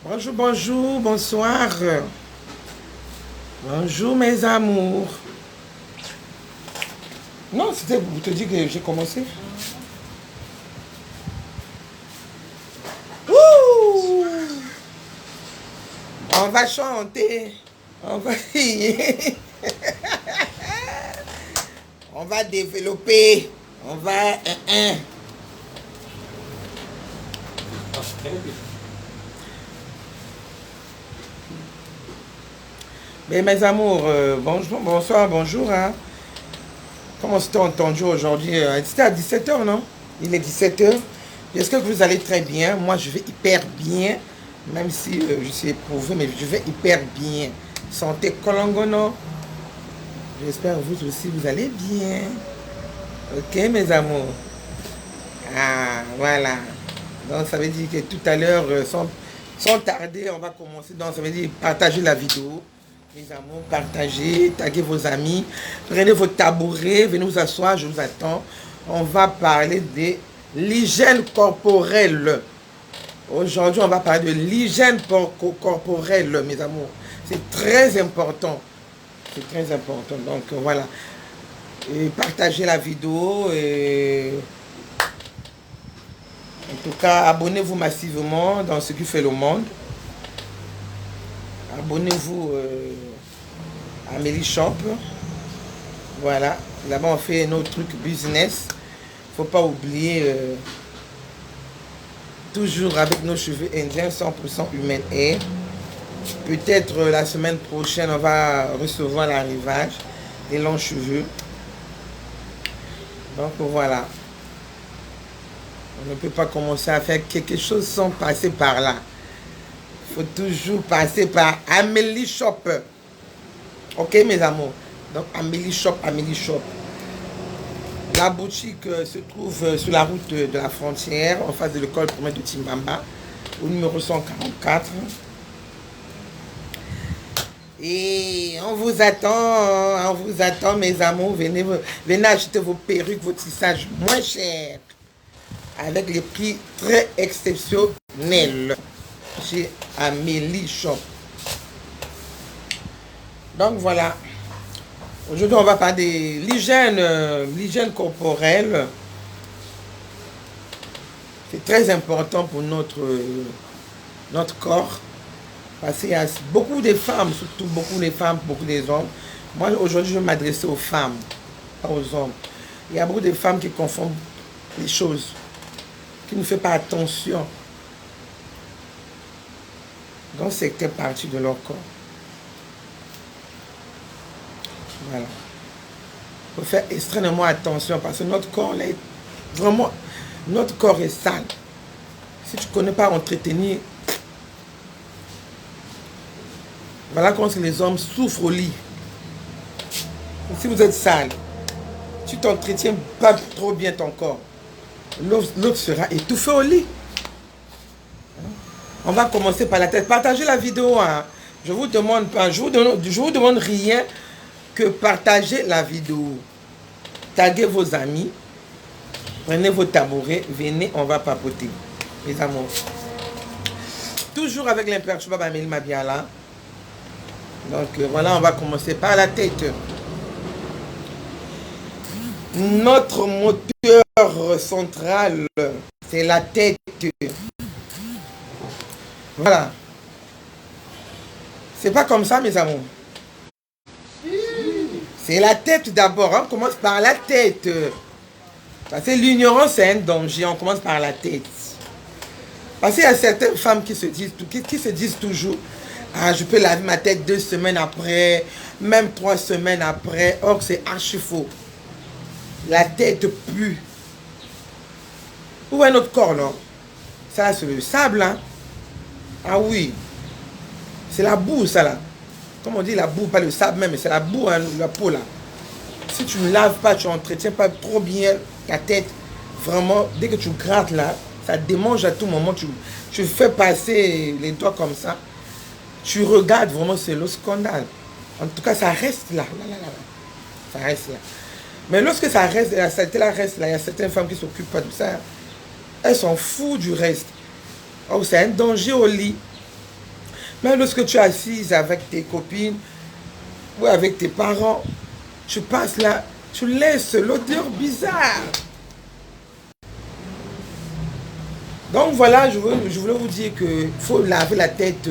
Bonjour, bonjour, bonsoir. Bonjour mes amours. Non, c'était pour te dire que j'ai commencé. Ouh! On va chanter. On va on va développer. On va. Mais mes amours, bonjour, bonsoir, bonjour. Hein. Comment s'était entendu aujourd'hui? C'était à 17h, non? Il est 17h. J'espère que vous allez très bien. Moi, je vais hyper bien. Même si je suis éprouvé, mais je vais hyper bien. Santé Kolongono. J'espère que vous aussi, vous allez bien. Ok, mes amours. Ah, voilà. Donc, ça veut dire que tout à l'heure, sans tarder, on va commencer. Donc, ça veut dire partager la vidéo. Mes amours, partagez, taguez vos amis. Prenez vos tabourets, venez vous asseoir, je vous attends. On va parler de l'hygiène corporelle. Aujourd'hui, on va parler de l'hygiène corporelle, mes amours. C'est très important. C'est très important. Donc, voilà. Et partagez la vidéo. Et en tout cas, abonnez-vous massivement dans ce qui fait le monde. Abonnez-vous à Amélie Shop. Voilà. Là-bas, on fait nos trucs business. Faut pas oublier, toujours avec nos cheveux indiens 100% humain et peut-être la semaine prochaine, on va recevoir l'arrivage des longs cheveux. Donc voilà. On ne peut pas commencer à faire quelque chose sans passer par là. Il faut toujours passer par Amélie Shop. Ok, mes amours? Donc, Amélie Shop, Amélie Shop. La boutique se trouve sur la route de la frontière, en face de l'école primaire de Timbamba, au numéro 144. Et on vous attend, mes amours. Venez acheter vos perruques, vos tissages moins chers, avec les prix très exceptionnels chez Amélie Shop. Donc voilà. Aujourd'hui, on va parler de l'hygiène corporelle. C'est très important pour notre corps. Parce qu'il y a beaucoup de femmes, surtout beaucoup de femmes, beaucoup des hommes. Moi, aujourd'hui, je vais m'adresser aux femmes, pas aux hommes. Il y a beaucoup de femmes qui confondent les choses, qui ne font pas attention dans certaines parties de leur corps. Voilà. Il faut faire extrêmement attention parce que notre corps, là, vraiment, notre corps est sale. Si tu ne connais pas entretenir, voilà comment les hommes souffrent au lit. Si vous êtes sale, tu t'entretiens pas trop bien ton corps, l'autre sera étouffé au lit. On va commencer par la tête. Partagez la vidéo. Hein. Je vous demande pas, je vous demande rien que partager la vidéo. Taguez vos amis. Prenez vos tabourets. Venez, on va papoter. Mes amours. Toujours avec l'imperturbable Amélie Mabiala. Donc voilà, on va commencer par la tête. Notre moteur central, c'est la tête. Voilà. C'est pas comme ça, mes amours. C'est la tête d'abord. On commence par la tête. Parce que l'ignorance, c'est un danger. On commence par la tête. Parce qu'il y a certaines femmes qui se disent toujours, ah, je peux laver ma tête 2 semaines après, même 3 semaines après. Or, c'est archi faux. La tête pue. Où est notre corps, non? Ça, c'est le sable, hein? Ah oui. C'est la boue, ça, là. Comme on dit, la boue, pas le sable même, mais c'est la boue, hein, la peau, là. Si tu ne laves pas, tu n'entretiens pas trop bien ta tête, vraiment, dès que tu grattes, là, ça démange à tout moment. Tu fais passer les doigts comme ça. Tu regardes, vraiment, c'est le scandale. En tout cas, ça reste là. Ça reste là. Mais lorsque ça reste, la saleté là reste là, il y a certaines femmes qui ne s'occupent pas de ça. Elles s'en foutent du reste. Oh, c'est un danger au lit. Même lorsque tu es assise avec tes copines ou avec tes parents, tu passes là, tu laisses l'odeur bizarre. Donc voilà, je voulais vous dire qu'il faut laver la tête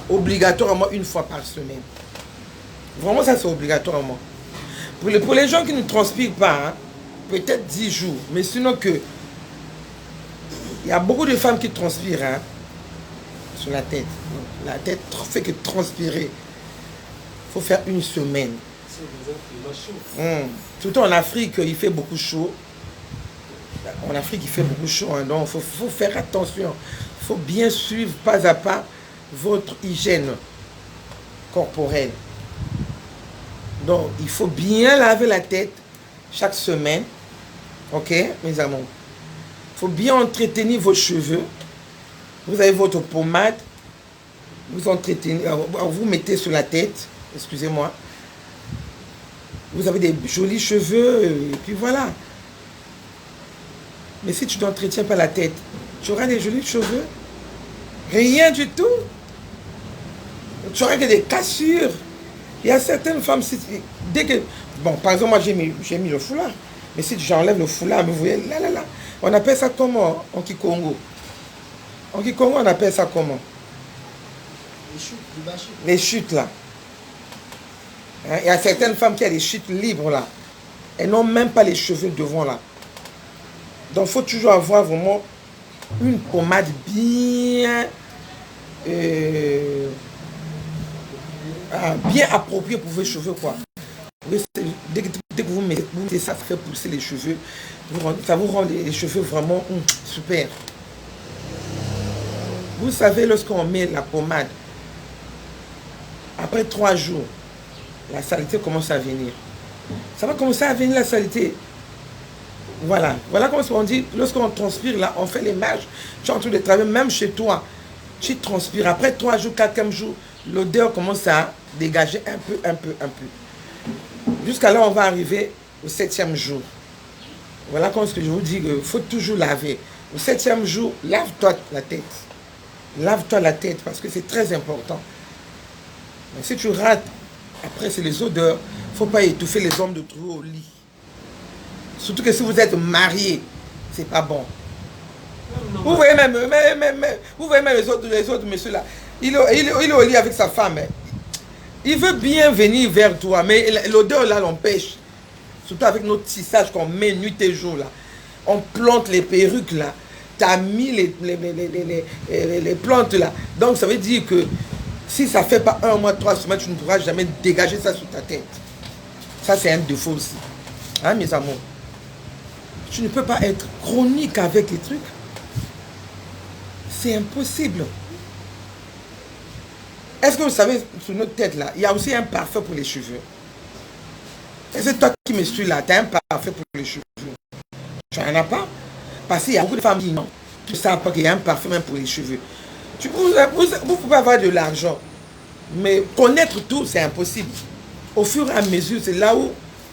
obligatoirement une fois par semaine. Vraiment, ça c'est obligatoirement. Pour les gens qui ne transpirent pas, hein, peut-être 10 jours. Mais sinon que... Il y a beaucoup de femmes qui transpirent hein, sur la tête. La tête fait que transpirer. Il faut faire une semaine. Surtout en Afrique, il fait beaucoup chaud. En Afrique, il fait beaucoup chaud. Hein, donc, il faut faire attention. Il faut bien suivre pas à pas votre hygiène corporelle. Donc, il faut bien laver la tête chaque semaine. Ok, mes amours? Il faut bien entretenir vos cheveux. Vous avez votre pommade. Vous entretenez, vous mettez sur la tête. Excusez-moi. Vous avez des jolis cheveux. Et puis voilà. Mais si tu n'entretiens pas la tête, tu auras des jolis cheveux. Rien du tout. Tu auras que des cassures. Il y a certaines femmes, dès que... Bon, par exemple, moi j'ai mis le foulard. Mais si j'enlève le foulard, vous voyez, là. On appelle ça comment en Kikongo? En Kikongo, on appelle ça comment? Les chutes là. Hein? Il y a certaines femmes qui ont des chutes libres là. Elles n'ont même pas les cheveux devant là. Donc il faut toujours avoir vraiment une pommade bien bien appropriée pour vos cheveux quoi. Dès que vous mettez ça, ça fait pousser les cheveux. Ça vous rend les cheveux vraiment super. Vous savez, lorsqu'on met la pommade, après 3 jours, la saleté commence à venir. Ça va commencer à venir la saleté. Voilà. Voilà comment on dit, lorsqu'on transpire, là, on fait les marches, tu es en train de travailler, même chez toi, tu transpires. Après 3 jours, 4e jour, l'odeur commence à dégager un peu. Jusqu'à là, on va arriver au 7e jour. Voilà comment je vous dis, il faut toujours laver. Au 7e jour, lave-toi la tête. Lave-toi la tête parce que c'est très important. Mais si tu rates, après c'est les odeurs. Il ne faut pas étouffer les hommes de trouver au lit. Surtout que si vous êtes marié, c'est pas bon. Vous voyez même, les autres messieurs là. Il est au lit avec sa femme. Hein. Il veut bien venir vers toi, mais l'odeur là l'empêche. Surtout avec notre tissage qu'on met nuit et jour là. On plante les perruques là. Tu as mis les plantes là. Donc ça veut dire que si ça ne fait pas 1 mois, 3 semaines, tu ne pourras jamais dégager ça sur ta tête. Ça c'est un défaut aussi. Hein mes amours? Tu ne peux pas être chronique avec les trucs. C'est impossible. Est-ce que vous savez, sur notre tête là, il y a aussi un parfum pour les cheveux. Et c'est toi qui me suis là, tu as un parfum pour les cheveux. Tu n'en as pas? Parce qu'il y a beaucoup de femmes qui non. Tu ne sais pas qu'il y a un parfum même pour les cheveux. Vous pouvez avoir de l'argent. Mais connaître tout, c'est impossible. Au fur et à mesure, c'est là où,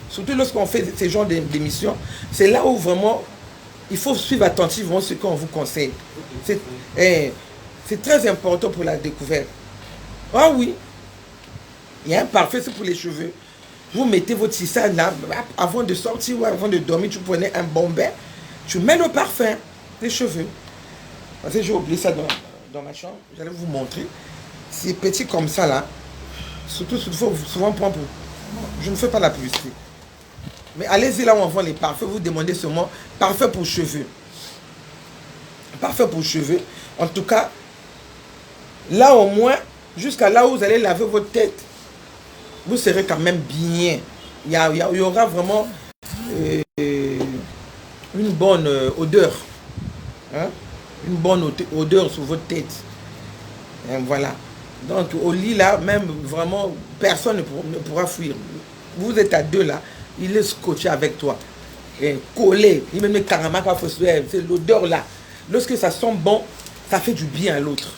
surtout lorsqu'on fait ces genres d'émissions, c'est là où vraiment, il faut suivre attentivement ce qu'on vous conseille. C'est très important pour la découverte. Ah oui, il y a un parfum, c'est pour les cheveux. Vous mettez votre tissage là, avant de sortir ou avant de dormir, tu prenais un bon bain, tu mets le parfum, les cheveux. Parce que j'ai oublié ça dans ma chambre, j'allais vous montrer. C'est petit comme ça là. Surtout, il faut souvent prendre pour... Je ne fais pas la publicité. Mais allez-y là où on vend les parfums, vous demandez seulement parfum pour cheveux. Parfum pour cheveux. En tout cas, là au moins, jusqu'à là où vous allez laver votre tête, vous serez quand même bien. Il y aura vraiment une bonne odeur. Hein? Une bonne odeur sur votre tête. Et voilà. Donc au lit là, même vraiment, personne ne pourra fuir. Vous êtes à 2 là, il est scotché avec toi. Et collé. Il met carrément, c'est l'odeur là. Lorsque ça sent bon, ça fait du bien à l'autre.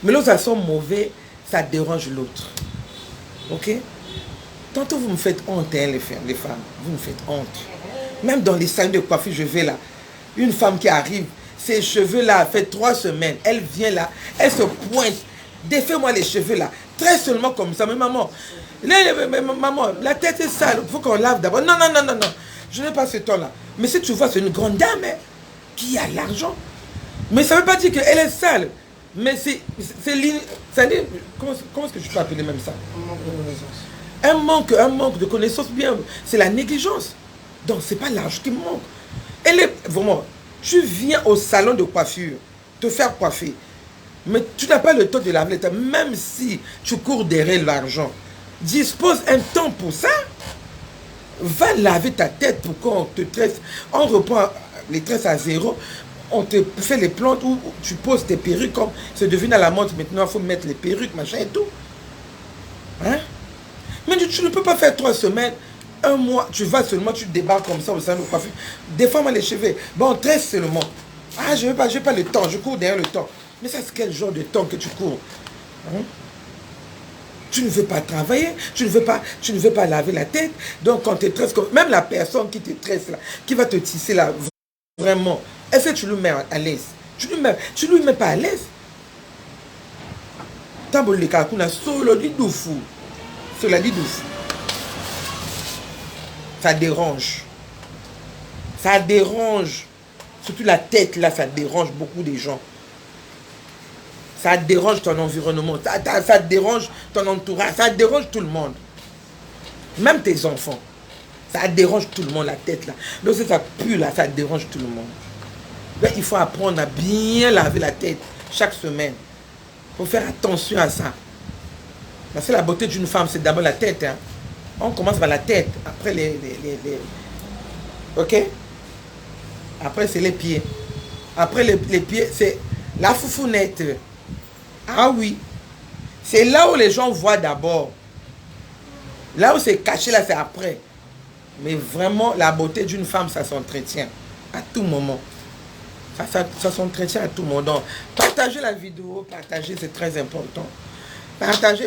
Mais lorsque ça sent mauvais, ça dérange l'autre. Ok? Tantôt vous me faites honte, hein, les femmes. Vous me faites honte. Même dans les salons de coiffure, je vais là. Une femme qui arrive, ses cheveux là, fait 3 semaines. Elle vient là, elle se pointe. Défais-moi les cheveux là. Très seulement comme ça. Mais maman, maman, la tête est sale. Il faut qu'on lave d'abord. Non, non, non, non, non. Je n'ai pas ce temps-là. Mais si tu vois, c'est une grande dame hein, qui a l'argent. Mais ça ne veut pas dire qu'elle est sale. Mais c'est comment est-ce que je peux appeler même ça? Un manque de connaissance, bien. C'est la négligence. Donc, ce n'est pas l'argent qui me manque. Elle est vraiment. Tu viens au salon de coiffure, te faire coiffer. Mais tu n'as pas le temps de laver les têtes, même si tu cours derrière l'argent. Dispose un temps pour ça. Va laver ta tête pour qu'on te tresse. On reprend les tresses à zéro. On te fait les plantes où tu poses tes perruques comme c'est devenu à la mode. Maintenant, il faut mettre les perruques, machin et tout. Hein? Mais tu ne peux pas faire 3 semaines, 1 mois. Tu vas seulement, tu débarques comme ça au salon de coiffure. Défends-moi les cheveux. Bon, tresse seulement. Ah, je n'ai pas le temps. Je cours derrière le temps. Mais ça, c'est quel genre de temps que tu cours? Hein? Tu ne veux pas travailler, tu ne veux pas laver la tête. Donc, quand tu tresses, même la personne qui te tresse là, qui va te tisser là, vraiment, est-ce que tu lui mets à l'aise? Tu lui mets pas à l'aise. Tabole kakuna solo lidoufou. Cela lidoufou. Ça dérange. Ça dérange. Surtout la tête là, ça dérange beaucoup de gens. Ça dérange ton environnement, ça dérange ton entourage, ça dérange tout le monde. Même tes enfants. Ça dérange tout le monde, la tête là. Donc ça pue là, ça dérange tout le monde. Donc, il faut apprendre à bien laver la tête chaque semaine. Il faut faire attention à ça. Parce que la beauté d'une femme, c'est d'abord la tête. Hein. On commence par la tête, après les... Ok? Après c'est les pieds. Après les pieds, c'est la foufounette. Ah oui, c'est là où les gens voient d'abord. Là où c'est caché, là c'est après. Mais vraiment, la beauté d'une femme, ça s'entretient à tout moment. Ça s'entretient à tout moment. Donc, partagez la vidéo, partagez, c'est très important. Partagez.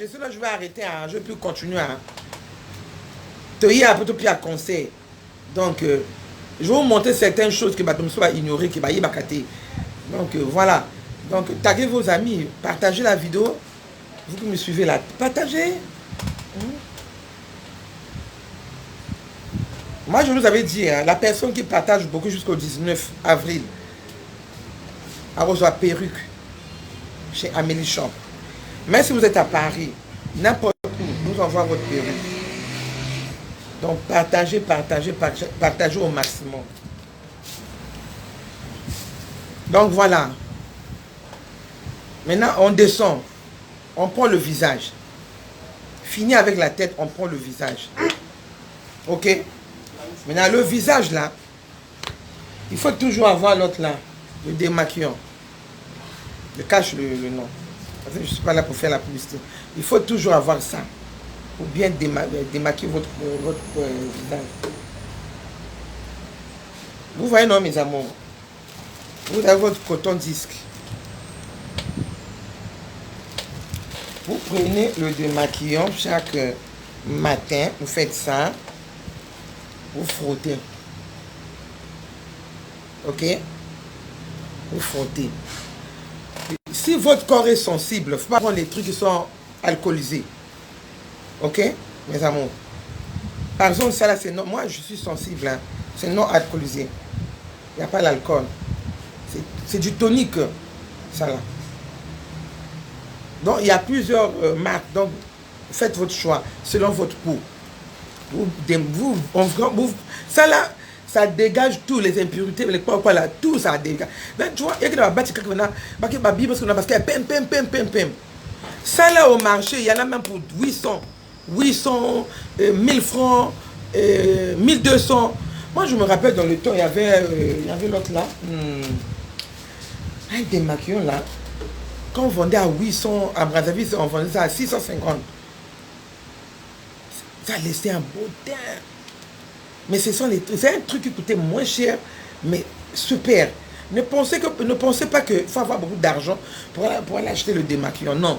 Sinon, je vais arrêter, hein, je ne vais plus continuer à te dire un peu plus à conseil. Donc, je vais vous montrer certaines choses que je vais ignorer, que je vais bakate. Donc, voilà. Donc, taguez vos amis, partagez la vidéo. Vous qui me suivez là, partagez. Moi, je vous avais dit, hein, la personne qui partage beaucoup jusqu'au 19 avril, a reçu la perruque chez Amélie Champ. Mais si vous êtes à Paris, n'importe où, nous envoie votre perruque. Donc, partagez au maximum. Donc, voilà. Maintenant, on descend. On prend le visage. Fini avec la tête, on prend le visage. Ok? Maintenant, le visage là, il faut toujours avoir l'autre là, le démaquillant. Je cache le nom. Parce que je ne suis pas là pour faire la publicité. Il faut toujours avoir ça. Pour bien démaquiller votre visage. Vous voyez, non, mes amours? Vous avez votre coton disque. Vous prenez le démaquillant chaque matin, vous faites ça, vous frottez. Ok? Vous frottez. Si votre corps est sensible, il ne faut pas prendre les trucs qui sont alcoolisés. Ok? Mes amours. Par exemple, ça là, c'est non. Moi, je suis sensible. Hein. C'est non alcoolisé. Il n'y a pas l'alcool. C'est du tonique, ça là. Donc, il y a plusieurs marques. Donc, faites votre choix selon votre peau. Ça là, ça dégage tous les impuretés, les quoi là, tout ça dégage. Ben, tu vois, il y a qui va battre quelqu'un parce qu'il y a pem. Ça là au marché, il y en a même pour 800, 1000 francs, 1200. Moi, je me rappelle dans le temps, il y avait l'autre là. Un démaquillant là. Quand on vendait à 800, à Brazzaville, on vendait ça à 650. Ça laissait un beau teint. Mais c'est un truc qui coûtait moins cher, mais super. Ne pensez pas qu'il faut avoir beaucoup d'argent pour aller acheter le démaquillant. Non.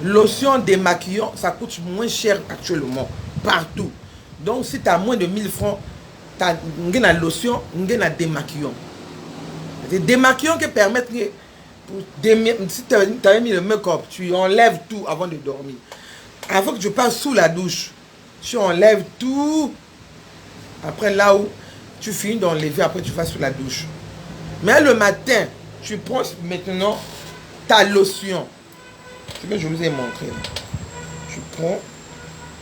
Lotion démaquillant, ça coûte moins cher actuellement. Partout. Donc, si tu as moins de 1000 francs, tu as une lotion, une démaquillant. Des démaquillants qui permettent Si tu avais mis le make-up, tu enlèves tout avant de dormir. Avant que tu passes sous la douche, tu enlèves tout. Après, là où tu finis d'enlever, après tu vas sous la douche. Mais le matin, tu prends maintenant ta lotion. Ce que je vous ai montré. Tu prends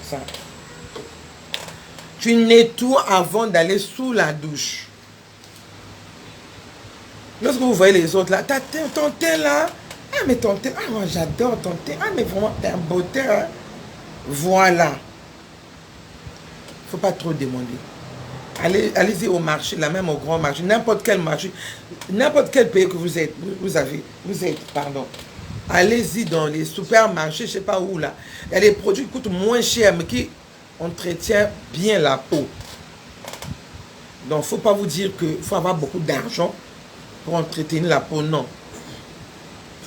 ça. Tu nettoies avant d'aller sous la douche. Lorsque vous voyez les autres là, ton teint là, ah mais ton teint, ah moi j'adore ton teint, ah mais vraiment t'es un beau teint. Hein? Voilà. Faut pas trop demander. Allez-y au marché, là même au grand marché, n'importe quel marché, n'importe quel pays que vous êtes, pardon. Allez-y dans les supermarchés, je sais pas où là. Il y a des produits qui coûtent moins cher mais qui entretiennent bien la peau. Donc faut pas vous dire qu'il faut avoir beaucoup d'argent pour entretenir la peau, non.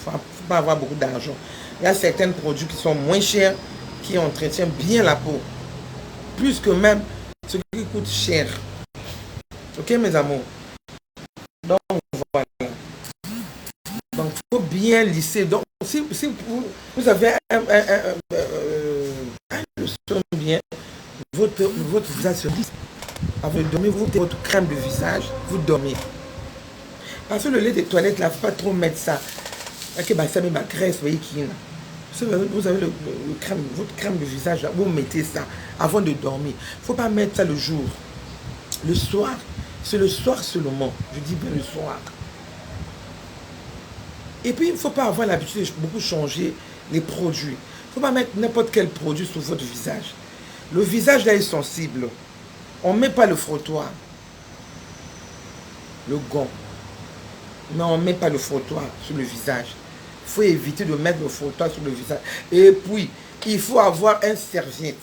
Il ne faut pas avoir beaucoup d'argent. Il y a certains produits qui sont moins chers, qui entretiennent bien la peau. Plus que même ce qui coûte cher. Ok mes amours? Donc voilà. Donc il faut bien lisser. Donc si vous avez bien, votre visage se lisse. Avec dormir, vous mettez votre crème de visage, vous dormez. Parce que le lait des toilettes, là, il ne faut pas trop mettre ça. Ok, bah, ça met ma graisse, vous voyez qui est là. Vous avez votre crème de visage, là, vous mettez ça avant de dormir. Il ne faut pas mettre ça le jour. Le soir, c'est le soir seulement. Je dis bien le soir. Et puis, il ne faut pas avoir l'habitude de beaucoup changer les produits. Il ne faut pas mettre n'importe quel produit sur votre visage. Le visage, là, est sensible. On ne met pas le frottoir. Le gant. Mais on ne met pas le frottoir sur le visage. Il faut éviter de mettre le frottoir sur le visage. Et puis, il faut avoir une serviette.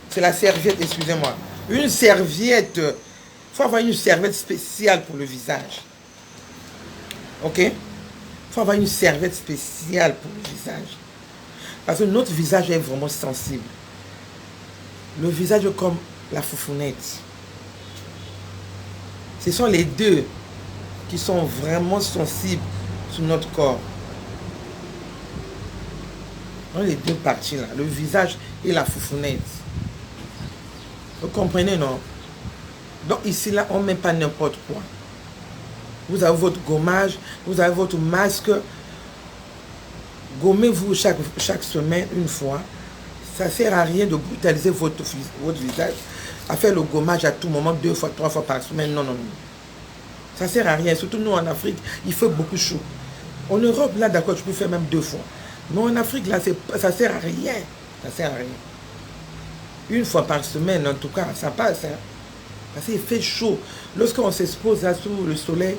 C'est la serviette, excusez-moi. Une serviette. Il faut avoir une serviette spéciale pour le visage. Ok? Il faut avoir une serviette spéciale pour le visage. Parce que notre visage est vraiment sensible. Le visage est comme la foufounette. Ce sont les deux qui sont vraiment sensibles sur notre corps. Dans les deux parties là, le visage et la foufounette. Vous comprenez, non? Donc ici là, on ne met pas n'importe quoi. Vous avez votre gommage, vous avez votre masque. Gommez-vous chaque semaine une fois. Ça ne sert à rien de brutaliser votre visage, à faire le gommage à tout moment, 2 fois, 3 fois par semaine. Non, non, non. Ça ne sert à rien. Surtout nous en Afrique, il fait beaucoup chaud. En Europe, là, d'accord, tu peux faire même 2 fois. Mais en Afrique, là, ça ne sert à rien. Ça ne sert à rien. Une fois par semaine, en tout cas, ça passe. Hein. Parce qu'il fait chaud. Lorsqu'on s'expose là sous le soleil,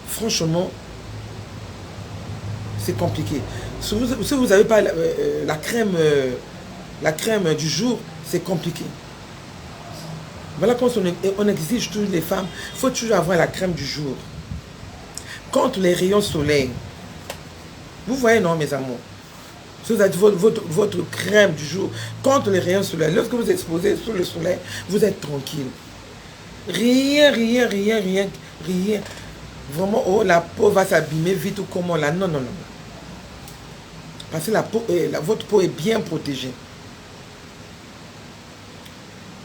franchement, c'est compliqué. Si vous n'avez pas la crème du jour, c'est compliqué. Voilà quand on exige toujours les femmes, il faut toujours avoir la crème du jour. Contre les rayons soleil. Vous voyez, non, mes amours? Si vous avez votre crème du jour contre les rayons soleil, lorsque vous êtes exposé sous le soleil, vous êtes tranquille. Rien. Vraiment, oh, la peau va s'abîmer vite ou comment là. Non. Parce que votre peau est bien protégée.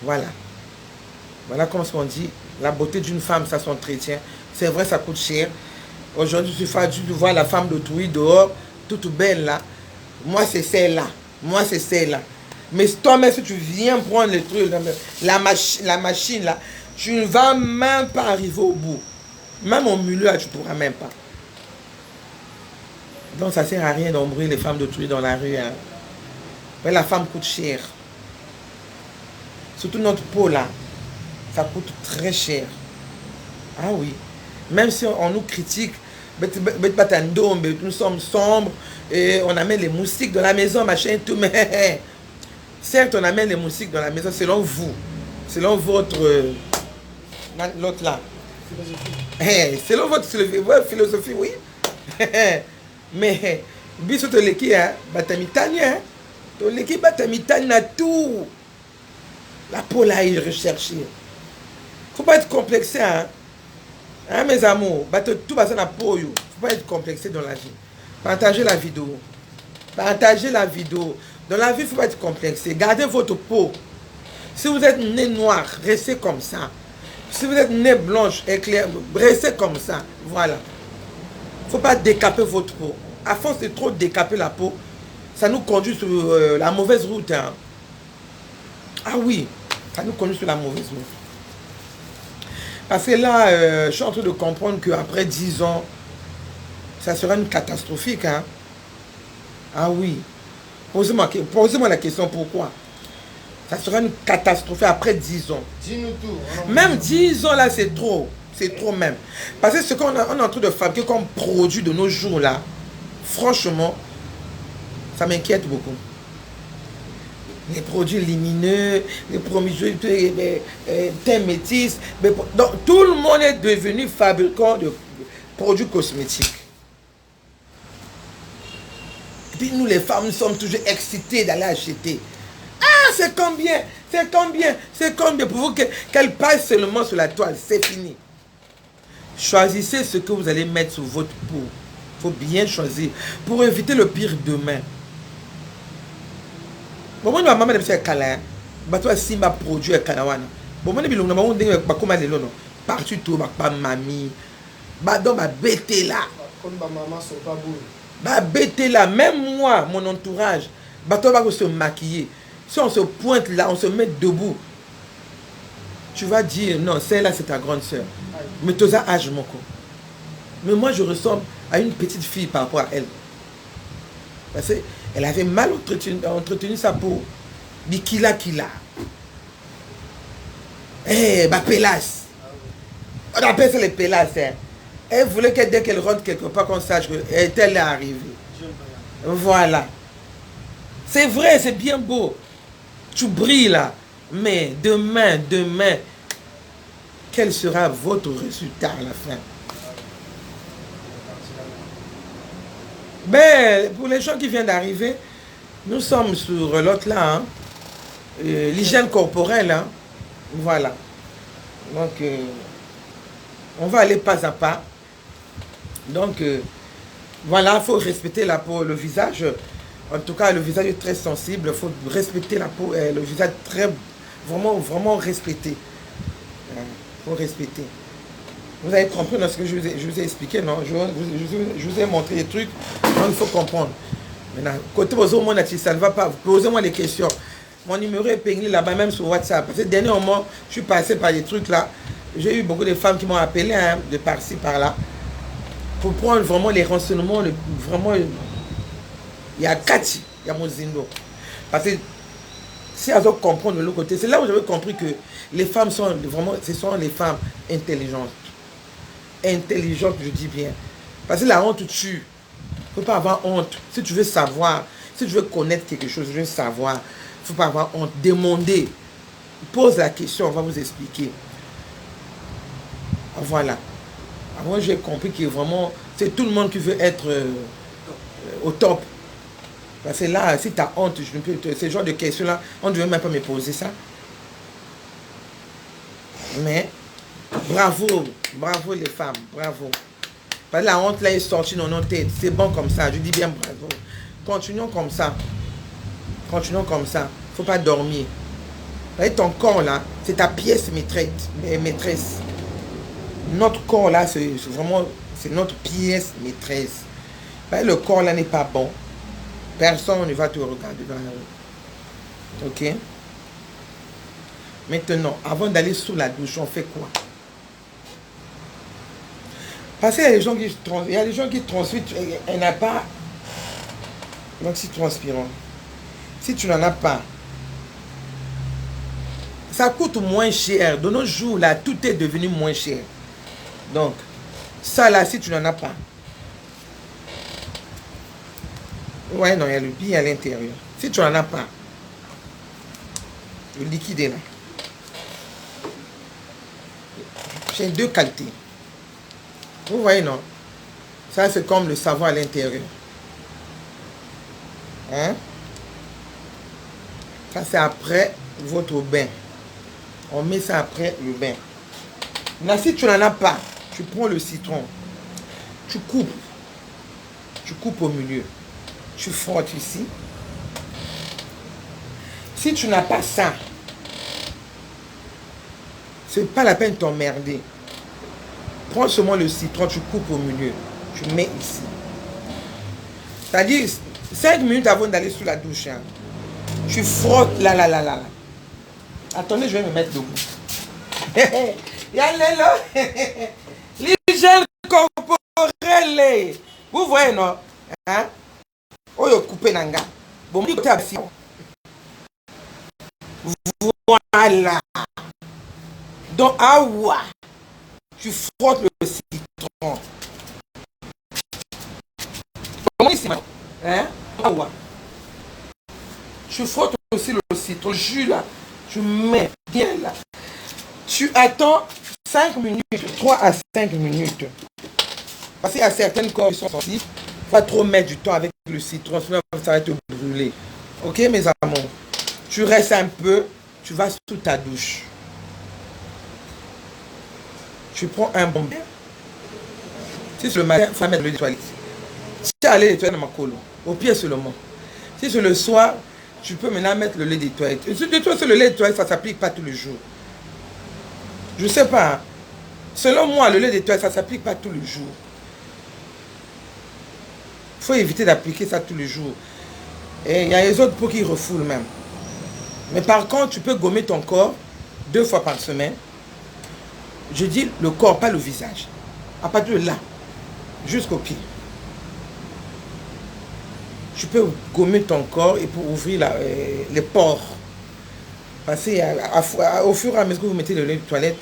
Voilà. Voilà comment on dit. La beauté d'une femme, ça s'entretient. C'est vrai, ça coûte cher. Aujourd'hui, tu vois la femme d'autrui dehors, toute belle là. Moi, c'est celle-là. Mais toi-même, si tu viens prendre le truc, la machine là, tu ne vas même pas arriver au bout. Même au milieu, tu ne pourras même pas. Donc, ça ne sert à rien d'embrouiller les femmes d'autrui dans la rue. Hein. Mais la femme coûte cher. Surtout notre peau là, ça coûte très cher. Ah oui. Même si on nous critique, nous sommes sombres et on amène les moustiques dans la maison, machin et tout, mais certes on amène les moustiques dans la maison selon vous, selon votre l'autre là. Selon votre philosophie, oui. Mais biso to leki hein, batamitani hein. To leki batamitani na tout. La peau là est recherchée. Faut pas être complexé hein. Hein, mes amours, tout va dans la peau. Il ne faut pas être complexé dans la vie. Partagez la vidéo. Partagez la vidéo. Dans la vie, il ne faut pas être complexé. Gardez votre peau. Si vous êtes né noir, restez comme ça. Si vous êtes né blanche, éclair, restez comme ça. Voilà. Il ne faut pas décaper votre peau. À force de trop décaper la peau, ça nous conduit sur la mauvaise route. Hein. Ah oui, ça nous conduit sur la mauvaise route. Parce que là, je suis en train de comprendre qu'après 10 ans, ça sera une catastrophique. Hein? Ah oui. Posez-moi la question, pourquoi? Ça sera une catastrophe après 10 ans. Dis-nous tout. Même 10 ans, là, c'est trop. C'est trop même. Parce que ce qu'on est en train de fabriquer comme produit de nos jours, là, franchement, ça m'inquiète beaucoup. Les produits lumineux, les produits teint métis. Donc, tout le monde est devenu fabricant de produits cosmétiques. Et puis, nous, les femmes, nous sommes toujours excitées d'aller acheter. Ah, c'est combien? C'est combien? C'est combien? Pour vous qu'elle passe seulement sur la toile, c'est fini. Choisissez ce que vous allez mettre sur votre peau. Il faut bien choisir pour éviter le pire demain. Bon, moi, maman ne sais pas câlin. Bah, toi, si ma produit est canawana. Bon, moi, je ne sais pas comment elle est là. Partout, tout, ma mamie. Bah, donc, ma bête là. Comme ma maman, sont pas beaux. Bah, bête là. Même moi, mon entourage. Bah, toi, va se maquiller. Si on se pointe là, on se met debout. Tu vas dire, non, celle-là, c'est ta grande soeur. Mais tu as âge, mon co. Mais moi, je ressemble à une petite fille par rapport à elle. Parce qu'elle avait mal entretenu sa peau. Bikila kila. Eh, bah, pélasse. On appelle ça les pélasses. Hein. Elle voulait que dès qu'elle rentre quelque part, qu'on sache qu'elle est arrivée. Voilà. C'est vrai, c'est bien beau. Tu brilles là. Mais demain, quel sera votre résultat à la fin? Ben, pour les gens qui viennent d'arriver, nous sommes sur l'autre là, hein, l'hygiène corporelle. Hein, voilà. Donc, on va aller pas à pas. Donc, voilà, il faut respecter la peau, le visage. En tout cas, le visage est très sensible. Il faut respecter la peau, le visage très, vraiment respecté. Il faut respecter. Vous avez compris dans ce que je vous ai expliqué, non? Je vous ai montré des trucs, donc il faut comprendre. Maintenant, côté aux monde, ça ne va pas. Posez-moi des questions. Mon numéro est peiné là-bas, même sur WhatsApp. Parce que dernièrement, je suis passé par des trucs là. J'ai eu beaucoup de femmes qui m'ont appelé, hein, de par-ci, par-là, pour prendre vraiment les renseignements, vraiment. Il y a Kati, il y a Mozindo. Parce que si elles ont compris de l'autre côté, c'est là où j'avais compris que les femmes sont vraiment, ce sont les femmes intelligentes. Intelligentes, je dis bien. Parce que la honte tue. Il ne faut pas avoir honte. Si tu veux savoir, si tu veux connaître quelque chose, tu veux savoir, il ne faut pas avoir honte. Demandez. Pose la question, on va vous expliquer. Voilà. Moi, j'ai compris que vraiment, c'est tout le monde qui veut être au top. Parce que là, si tu as honte, je ne peux, ce genre de questions-là, on ne devait même pas me poser ça. Mais, bravo les femmes, bravo. Parce que la honte là est sortie dans nos têtes. C'est bon comme ça, je dis bien bravo. Continuons comme ça. Continuons comme ça. Il ne faut pas dormir. Parce que ton corps là, c'est ta pièce maîtresse. Notre corps là, c'est vraiment, c'est notre pièce maîtresse. Parce que le corps là n'est pas bon. Personne ne va te regarder dans la rue. Ok? Maintenant, avant d'aller sous la douche, on fait quoi? Parce qu'il y a des gens qui transpirent, elle n'a pas l'oxytranspirant. Si tu n'en as pas, ça coûte moins cher. De nos jours, là, tout est devenu moins cher. Donc, ça là, si tu n'en as pas. Ouais, non, il y a le billet à l'intérieur. Si tu n'en as pas, le liquide est là. J'ai deux qualités. Vous voyez, non? Ça, c'est comme le savon à l'intérieur. Hein? Ça, c'est après votre bain. On met ça après le bain. Là, si tu n'en as pas, Tu prends le citron, tu coupes au milieu, tu frottes ici. Si tu n'as pas ça, c'est pas la peine de t'emmerder. Prends seulement le citron, tu coupes au milieu, tu mets ici. C'est-à-dire 5 minutes avant d'aller sous la douche, hein, tu frottes là. Attendez, je vais me mettre debout. Yalelo, l'hygiène corporelle. Vous voyez, non? Hein? Oh, yo coupé nanga. Bon, voilà. Donc, awa, tu frottes le citron. Comment ici, hein? Awa. Tu frottes aussi le citron, le jus là. Tu mets bien là. Tu attends 5 minutes, 3 à 5 minutes. Parce qu'il y a certaines corps qui sont sensibles. Pas trop mettre du temps avec le citron, sinon ça va te brûler. Ok, mes amours? Tu restes un peu, tu vas sous ta douche. Tu prends un bon bain. Si c'est le matin, il faut mettre le lait de toilette. Si tu as le lait de toilette dans ma colo, au pied seulement. Si c'est le soir, tu peux maintenant mettre le lait des toilettes. De toi, le lait des toilettes, ça ne s'applique pas tous les jours. Je ne sais pas. Hein. Selon moi, le lait des toilettes, ça ne s'applique pas tous les jours. Il faut éviter d'appliquer ça tous les jours. Et il y a les autres peaux qui refoulent même. Mais par contre, tu peux gommer ton corps 2 fois par semaine. Je dis le corps, pas le visage. À partir de là, jusqu'au pied. Tu peux gommer ton corps et pour ouvrir les pores. Parce qu'au fur et à mesure que vous mettez le lait de toilette,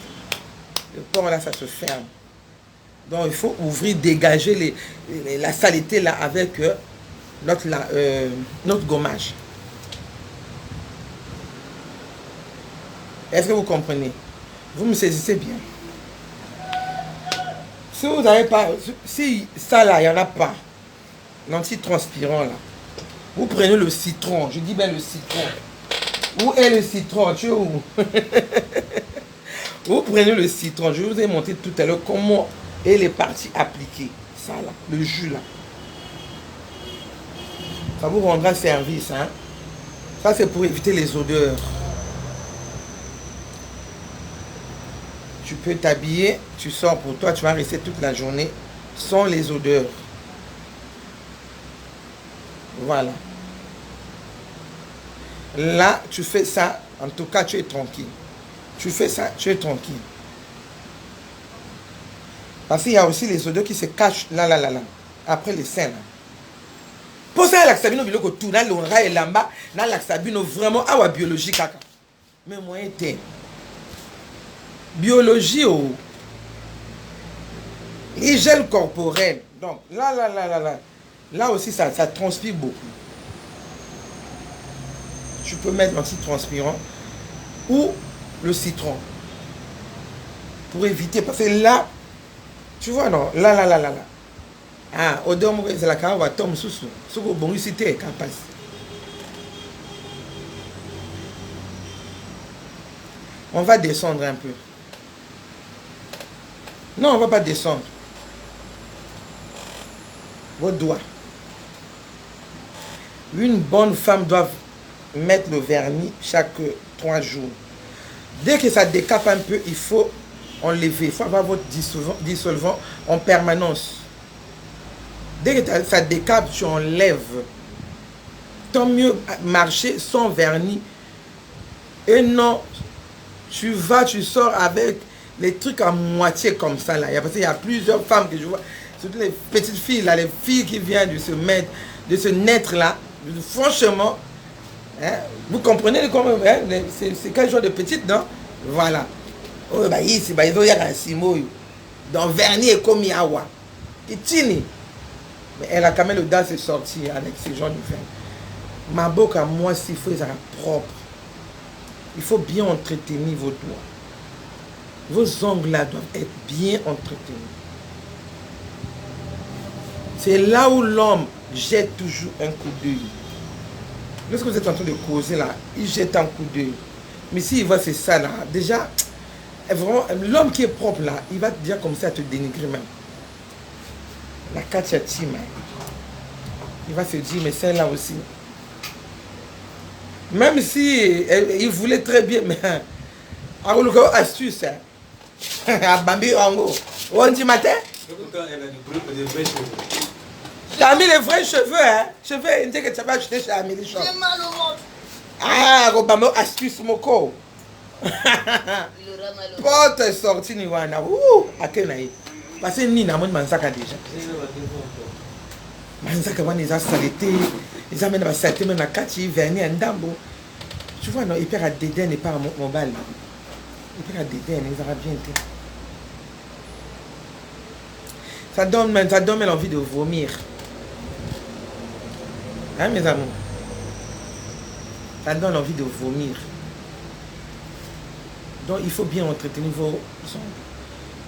le pore là, ça se ferme. Donc il faut ouvrir, dégager la saleté là avec notre gommage. Est-ce que vous comprenez? Vous me saisissez bien. Si vous n'avez pas, si ça là, il n'y en a pas, l'antitranspirant là, vous prenez le citron, je dis bien le citron. Où est le citron? Tu es où? Vous prenez le citron, je vous ai montré tout à l'heure comment est les parties appliquées. Ça là, le jus là. Ça vous rendra service, hein. Ça c'est pour éviter les odeurs. Tu peux t'habiller, tu sors pour toi, tu vas rester toute la journée sans les odeurs. Voilà. Là, tu fais ça, en tout cas, tu es tranquille. Tu fais ça, tu es tranquille. Parce qu'il y a aussi les odeurs qui se cachent là. Après les seins. Pour ça, l'axabino, biloko tout, là, l'onra et l'amba, là, l'axabino, vraiment, awa biologie, kaka. Mais moi, était. Biologie, oh. Hygiène corporelle. Donc, là aussi, ça transpire beaucoup. Tu peux mettre l'antitranspirant ou le citron. Pour éviter, parce que là, tu vois, non, là. Ah, odeur, c'est la cave, va tomber sous. Ce que bon, cité est capable. On va descendre un peu. Non, on ne va pas descendre. Vos doigts. Une bonne femme doit mettre le vernis chaque 3 jours. Dès que ça décape un peu, il faut enlever. Il faut avoir votre dissolvant en permanence. Dès que ça décape, tu enlèves. Tant mieux marcher sans vernis. Et non, tu sors avec les trucs à moitié comme ça là. Parce qu'il y a plusieurs femmes que je vois, surtout les petites filles là, les filles qui viennent de se naître là. Franchement, hein, vous comprenez comment, hein, c'est quel genre de petite, non? Voilà. Oh, bah ici, bah ils ont un simo. Dans vernis et comme yawa. Kitini. Mais elle a quand même le dent de sortir avec ces genres de vernis. Ma boca, moi, s'il faut, ça propre. Il faut bien entretenir vos doigts. Vos ongles là doivent être bien entretenus. C'est là où l'homme jette toujours un coup d'œil. Lorsque vous êtes en train de causer là, il jette un coup d'œil. Mais s'il voit c'est ça là, déjà, L'homme qui est propre là, il va te dire comme ça, à te dénigrer même. La Katia Tim, il va se dire, mais celle-là aussi. Même si il voulait très bien, mais astuce. À Bambi Rango. On dit matin? T'as mis les vrais cheveux, hein? Cheveux, il dit que tu vas acheter chez Amélie Shop. J'ai mal au ventre. Ah, Robamo, astuce, moko. Porte sortie, Niwana. Ouh, à quel naïf. Parce que Nina, moi, Manzaka déjà. Manzaka, moi, ils ont saleté. Ils amènent ma saleté, même la Kati, vernis, un dambo. Tu vois, non, il perd à dédain et pas à mon bal. Il perd à dédain, ils aura bien été. Ça donne même l'envie de vomir. Hein, mes amours? Ça donne envie de vomir. Donc, il faut bien entretenir vos ongles.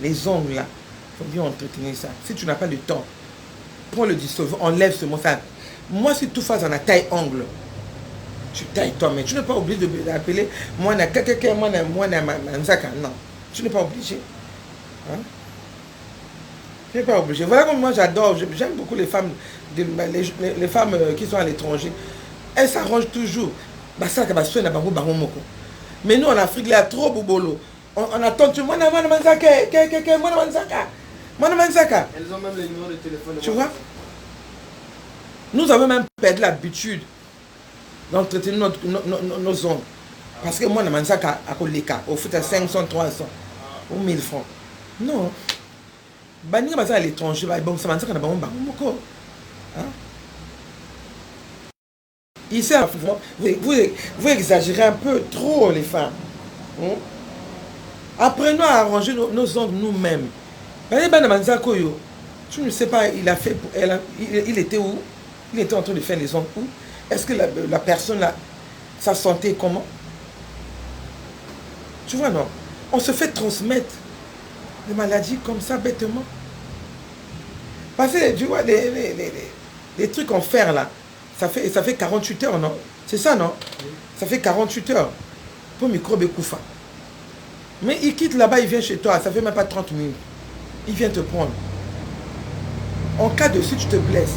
Les ongles, là, il faut bien entretenir ça. Si tu n'as pas le temps, prends le dissolvant, enlève ce mot. Ça. Moi, si tout fais en a taille ongle, tu tailles toi-même. Tu n'es pas obligé d'appeler moi, non. Tu n'es pas obligé. Hein? Tu n'es pas obligé. Voilà comme moi, j'adore. J'aime beaucoup les femmes, les femmes qui sont à l'étranger. Elles s'arrangent toujours. Mais nous, en Afrique, il y a trop de boulot. On attend tout le monde. Elles ont même les numéros de téléphone. Tu vois? Nous avons même perdu l'habitude d'entretenir nos ongles. Parce que moi, je suis à Koleka, au foot à 500, 300 ou 1000 francs. Non. Bani ka à l'étranger, bon, ça m'a dit qu'on a bon beaucoup. Ici, vous exagérez un peu trop, les femmes. Apprenons à arranger nos ongles nous-mêmes. Tu ne sais pas, il a fait pour elle, il était où? Il était en train de faire les ongles où? Est-ce que la personne, là, sa santé est comment? Tu vois, non? On se fait transmettre des maladies comme ça, bêtement. Parce que, tu vois, les trucs en fer, là, ça fait 48 heures, non? C'est ça, non? Oui. Ça fait 48 heures pour microbe et koufa. Mais il quitte là-bas, il vient chez toi, ça fait même pas 30 minutes. Il vient te prendre. En cas de si tu te blesses,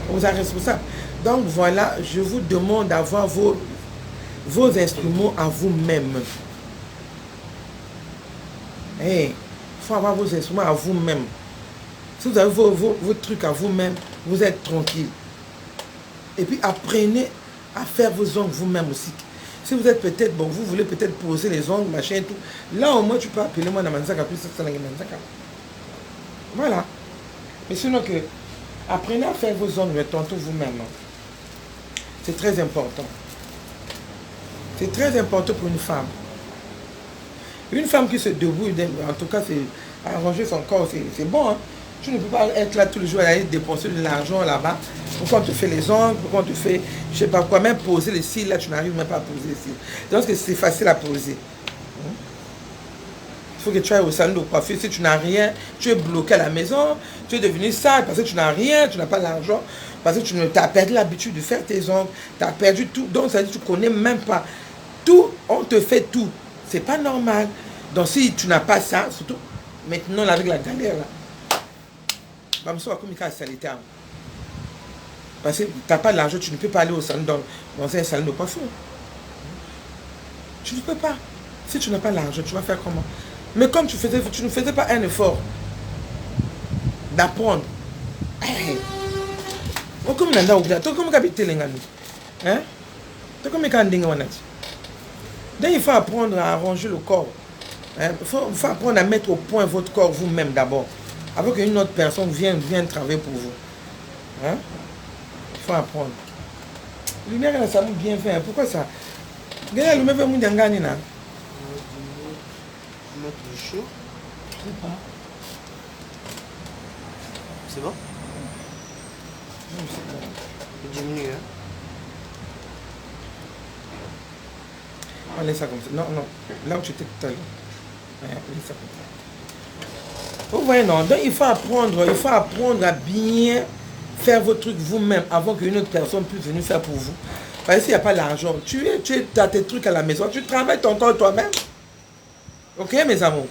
vous êtes responsable. Donc voilà, je vous demande d'avoir vos instruments à vous-même. Il faut avoir vos instruments à vous-même. Si vous avez vos trucs à vous-même, vous êtes tranquille. Et puis apprenez à faire vos ongles vous-même aussi. Si vous êtes peut-être, bon, vous voulez peut-être poser les ongles, machin et tout. Là au moins tu peux appeler moi dans Manzaka plus ça dans Manzaka. Voilà. Mais sinon que apprenez à faire vos ongles tantôt vous-même. C'est très important. C'est très important pour une femme. Une femme qui se débrouille, en tout cas, c'est arranger son corps, c'est bon. Hein? Tu ne peux pas être là tous les jours à aller dépenser de l'argent là-bas. Pourquoi on te fait les ongles, pourquoi on te fait, je sais pas quoi, même poser les cils, là tu n'arrives même pas à poser les cils. Donc c'est facile à poser. Il faut que tu ailles au salon de coiffure. Si tu n'as rien, tu es bloqué à la maison, tu es devenu sale parce que tu n'as rien, tu n'as pas l'argent, parce que tu as perdu l'habitude de faire tes ongles, tu as perdu tout. Donc ça veut dire que tu ne connais même pas. Tout, on te fait tout. C'est pas normal. Donc si tu n'as pas ça, surtout maintenant avec la galère là, parce que tu n'as pas l'argent, tu ne peux pas aller au salon dans un salon de coiffure. Tu ne peux pas. Si tu n'as pas l'argent, tu vas faire comment? Mais comme tu ne faisais pas un effort d'apprendre. Comme tu donc il faut apprendre à arranger le corps. Il faut apprendre à mettre au point votre corps vous-même d'abord. Avant qu'une autre personne vienne travailler pour vous. Hein? Il faut apprendre. Lumière, ça m'a bien fait. Pourquoi ça? Regarde, lumière, vous m'avez gagné là. Mettre le chaud. Je sais pas. C'est bon? Non, je sais pas. Diminue, hein? On laisse ça comme ça. Non, non. Là où tu étais tout à l'heure. Laisse ça comme ça. Vous voyez, non. Donc, il faut apprendre à bien faire vos trucs vous-même avant qu'une autre personne puisse venir faire pour vous. Parce qu'il n'y a pas l'argent. Tu as tes trucs à la maison. Tu travailles ton temps toi-même. Ok, mes amours?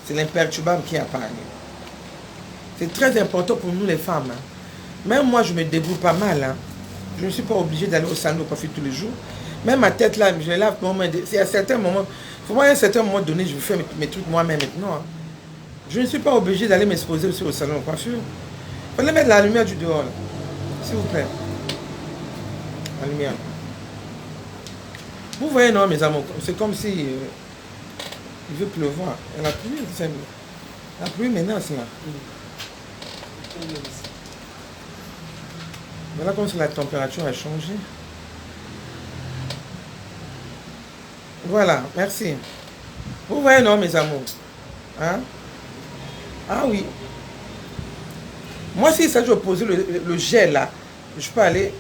C'est l'imperturbable qui a parlé. C'est très important pour nous les femmes. Hein. Même moi, je me débrouille pas mal. Hein. Je ne suis pas obligée d'aller au salon de coiffure tous les jours. Même ma tête là, je lave pour moi. C'est à certains moments, pour moi, à un certain moment donné, je fais mes trucs moi-même maintenant. Hein. Je ne suis pas obligée d'aller m'exposer aussi au salon de coiffure. Il fallait mettre la lumière du dehors, s'il vous plaît. La lumière. Vous voyez, non, mes amours, c'est comme si il veut pleuvoir. Et la pluie menace là. Voilà comme si la température a changé. Voilà, merci. Vous voyez, non, mes amours? Hein? Ah oui. Moi, si ça doit poser le gel là, je peux aller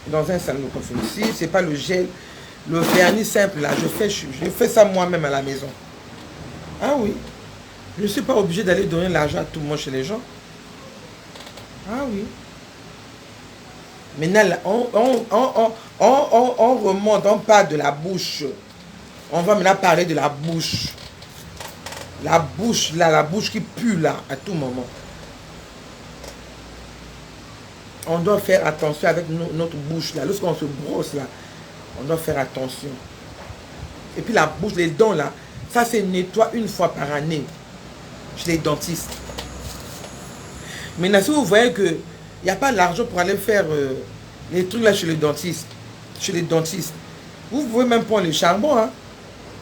dans un salon de coiffure. Si c'est pas le gel, le vernis simple là, je fais ça moi-même à la maison. Ah oui. Je ne suis pas obligé d'aller donner l'argent à tout le monde chez les gens. Ah oui. Maintenant, là, on remonte, on parle de la bouche. On va maintenant parler de la bouche. La bouche, là, la bouche qui pue, là, à tout moment. On doit faire attention avec notre bouche, là. Lorsqu'on se brosse, là, on doit faire attention. Et puis la bouche, les dents, là, ça, c'est nettoie une fois par année chez les dentistes. Maintenant, si vous voyez qu'il n'y a pas l'argent pour aller faire les trucs, là, chez les dentistes, vous pouvez même prendre les charbons, hein.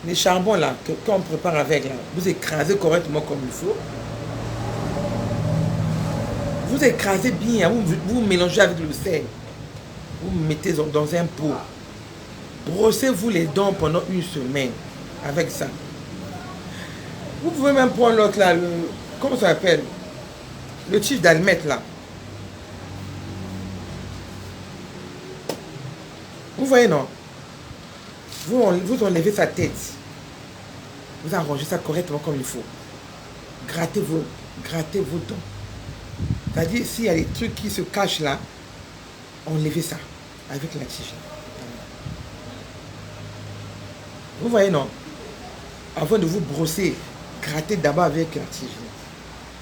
Les charbons, là, qu'on prépare avec, là, vous écrasez correctement comme il faut. Vous écrasez bien, vous mélangez avec le sel. Vous mettez dans un pot. Brossez-vous les dents pendant une semaine avec ça. Vous pouvez même prendre l'autre là, comment ça s'appelle? Le tige d'allumette là. Vous voyez, non? Vous enlevez sa tête. Vous arrangez ça correctement comme il faut. Grattez vos dents. C'est-à-dire, s'il y a des trucs qui se cachent là, enlevez ça avec la tige. Vous voyez, non? Avant de vous brosser, grattez d'abord avec la tige.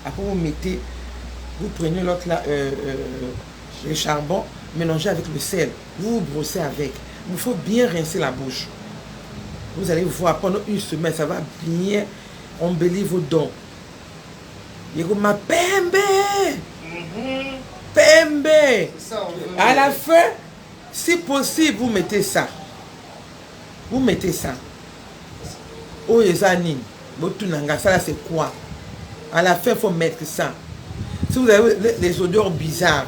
Après, vous prenez l'autre là, le charbon, mélangez avec le sel. Vous vous brossez avec. Il faut bien rincer la bouche. Vous allez voir, pendant une semaine, ça va bien embellir vos dents. Il y a ma pembe! Pembe! À la fin, si possible, vous mettez ça. Vous mettez ça. Oh, Yezani, ça là, c'est quoi? À la fin, il faut mettre ça. Si vous avez les odeurs bizarres,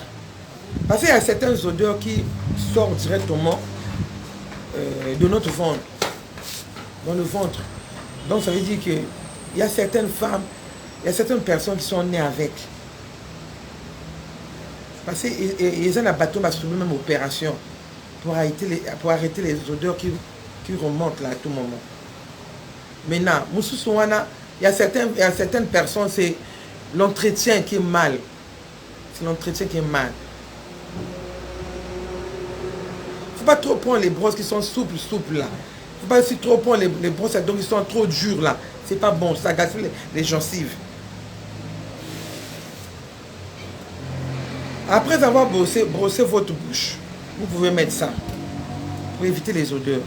parce qu'il y a certaines odeurs qui sortent directement de notre ventre. Dans le ventre. Donc, ça veut dire qu'il y a certaines femmes, il y a certaines personnes qui sont nées avec. Parce qu'ils ont un bateau, mais c'est même opération pour arrêter les odeurs qui remontent là à tout moment. Maintenant, il y a certaines personnes, c'est l'entretien qui est mal. C'est l'entretien qui est mal. Il ne faut pas trop prendre les brosses qui sont souples là. Il ne faut pas aussi trop prendre les brosses à dents qui sont trop dures là. C'est pas bon, ça gâte les gencives. Après avoir brossé votre bouche, vous pouvez mettre ça pour éviter les odeurs.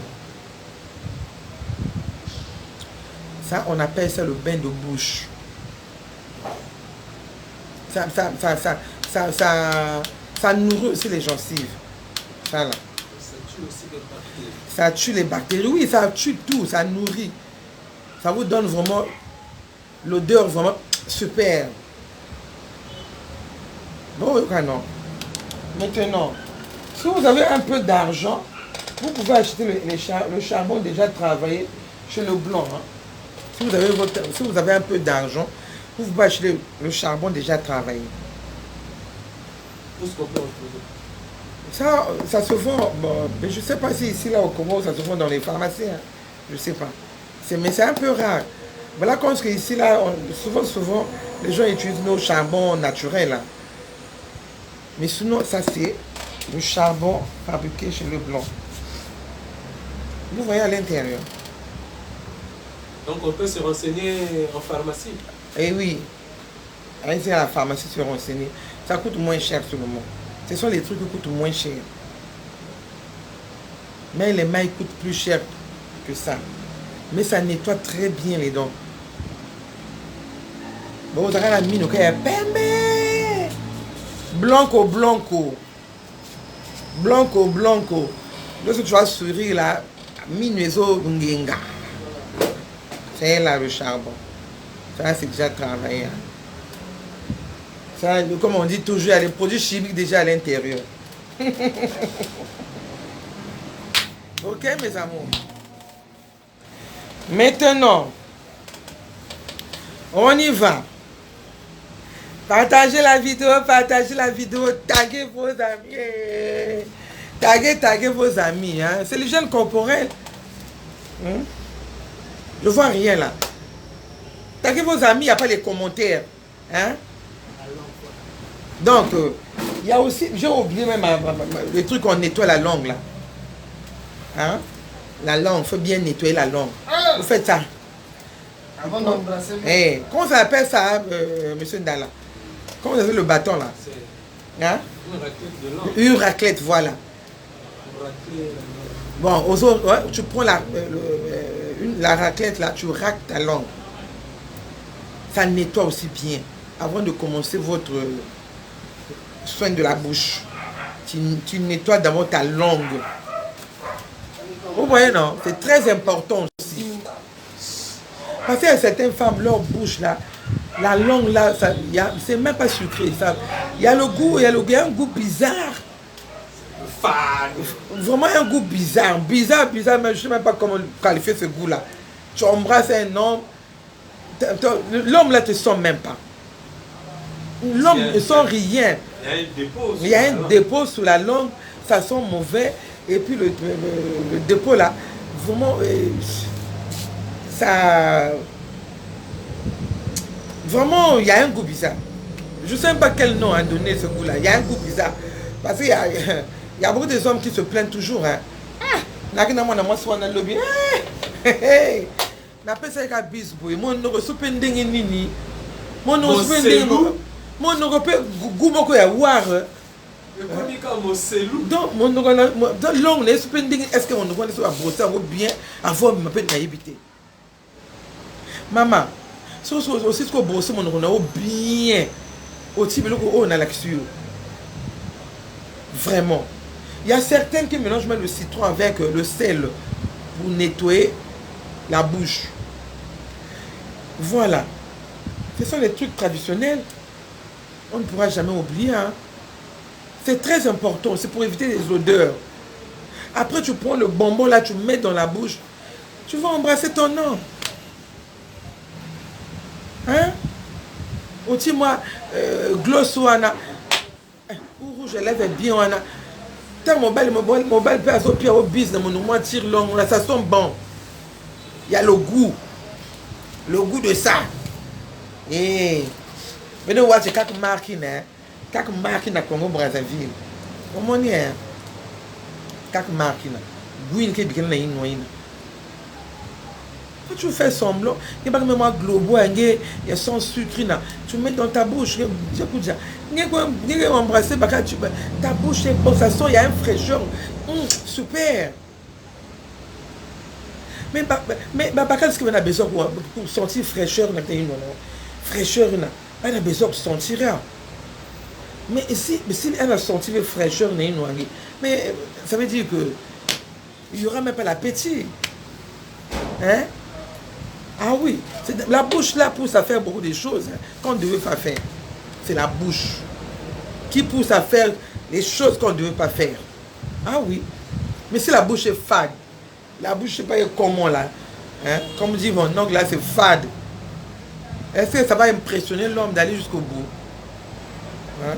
Ça, on appelle ça le bain de bouche. Ça nourrit aussi les gencives. Ça là. Ça tue aussi les bactéries. Ça tue les bactéries, oui, ça tue tout, ça nourrit. Ça vous donne vraiment l'odeur vraiment super. Bon, non. Maintenant, si vous avez un peu d'argent, vous pouvez acheter le charbon déjà travaillé chez le blanc. Hein. Si vous avez un peu d'argent, vous pouvez acheter le charbon déjà travaillé. Tout ce qu'on peut retrouver. Ça se vend, bon, mais je ne sais pas si ici, là, au Congo, ça se vend dans les pharmacies. Hein. Je ne sais pas. Mais c'est un peu rare. Voilà, parce qu'ici, là, souvent, les gens utilisent nos charbons naturels. Là. Mais sinon, ça, c'est le charbon fabriqué chez le blanc. Vous voyez à l'intérieur. Donc on peut se renseigner en pharmacie. Eh oui. Allez à la pharmacie se renseigner. Ça coûte moins cher sur le moment. Ce sont les trucs qui coûtent moins cher. Mais les mailles coûtent plus cher que ça. Mais ça nettoie très bien les dents. Bon, vous avez la mine, ok? Pembe! Blanco, blanco. Blanco, blanco. Lorsque tu vas sourire là, mine ngenga. C'est là le charbon. Ça, c'est déjà travaillé. Ça, comme on dit toujours, il y a les produits chimiques déjà à l'intérieur. Ok, mes amours. Maintenant, on y va. Partagez la vidéo, taguez vos amis. Taguez vos amis. Hein. C'est l'hygiène corporelle. Hein? Je vois rien là. Taguez vos amis, il n'y a pas les commentaires. Hein? Donc, il y a aussi, j'ai oublié même le truc qu'on nettoie la langue là. Hein? La langue, il faut bien nettoyer la langue. Vous faites ça. Avant d'embrasser. Hey, comment ça s'appelle ça, monsieur Ndala? Comment vous avez le bâton là? Hein? Une raclette de langue. Une raclette, voilà. Bon, aux autres, ouais, tu prends la raclette là, tu raques ta langue. Ça nettoie aussi bien. Avant de commencer votre soin de la bouche, tu nettoies d'abord ta langue. Vous voyez, non? C'est très important aussi. Parce qu'il y a certaines femmes, leur bouche là, la langue là, c'est même pas sucré. Il y a le goût, il y a un goût bizarre. Vraiment un goût bizarre. Bizarre, mais je ne sais même pas comment qualifier ce goût là. Tu embrasses un homme, l'homme là te sent même pas. L'homme ne sent rien. Il y a un dépôt sous la langue, ça sent mauvais. Et puis le dépôt là, vraiment, ça... Vraiment, il y a un goût bizarre. Je ne sais même pas quel nom a donné ce goût-là. Il y a un goût bizarre. Parce qu'il y a beaucoup de hommes qui se plaignent toujours. Hein. Ah, donc, l'homme est-ce que mon nom est bien avant de m'appeler naïveté. Maman, si aussi ce que vous mon nom bien au type de on a l'action. Vraiment. Il y a certains qui mélangent même le citron avec le sel pour nettoyer la bouche. Voilà. Ce sont les trucs traditionnels. On ne pourra jamais oublier. Hein. C'est très important, c'est pour éviter les odeurs. Après, tu prends le bonbon là, tu mets dans la bouche. Tu vas embrasser ton homme. Hein? Aussi, moi, gloss ou ana. Ou rouge, lève bien, ana. Tant mon bel peut à pied au bis dans mon nom, tire long, là, ça sent bon. Il y a le goût. Le goût de ça. Et. Mais nous, c'est quatre marques, hein. Chaque marque na Congo Brazzaville. Comment on est? Chaque marque na. Gouine qui est na inoïne. Quand tu fais semblant, il y a pas même un globo, il y a sans sucre na. Tu mets dans ta bouche. J'écoute ça. Il y a embrasser ta bouche est bonne, ça sent, il y a une fraîcheur. Super. Mais qu'est-ce qu'on a besoin pour sentir fraîcheur na une fraîcheur na. On a besoin de sentir. Mais si elle a senti la fraîcheur, mais ça veut dire que il n'y aura même pas l'appétit. Hein? Ah oui, la bouche là pousse à faire beaucoup de choses qu'on ne devait pas faire. C'est la bouche qui pousse à faire les choses qu'on ne devait pas faire. Ah oui. Mais si la bouche est fade, la bouche, je ne sais pas comment là, hein? Comme dit mon oncle là, c'est fade. Est-ce que ça va impressionner l'homme d'aller jusqu'au bout? Hein?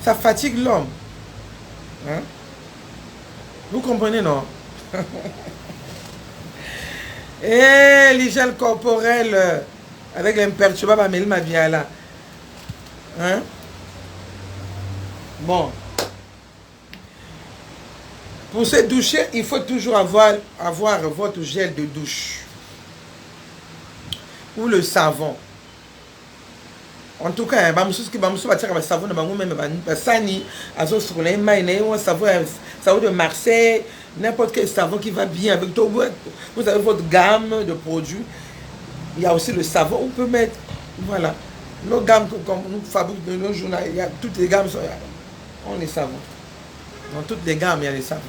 Ça fatigue l'homme. Hein? Vous comprenez, non? Et l'hygiène corporelle avec l'imperturbable Amélie Maviala. Hein? Bon. Pour se doucher, il faut toujours avoir votre gel de douche. Ou le savon. En tout cas, savon de Marseille, n'importe quel savon qui va bien avec toi. Vous avez votre gamme de produits. Il y a aussi le savon. On peut mettre, voilà, nos gammes comme nous fabriquons de nos journaux. Il y a toutes les gammes, on les savons. Dans toutes les gammes, il y a les savons.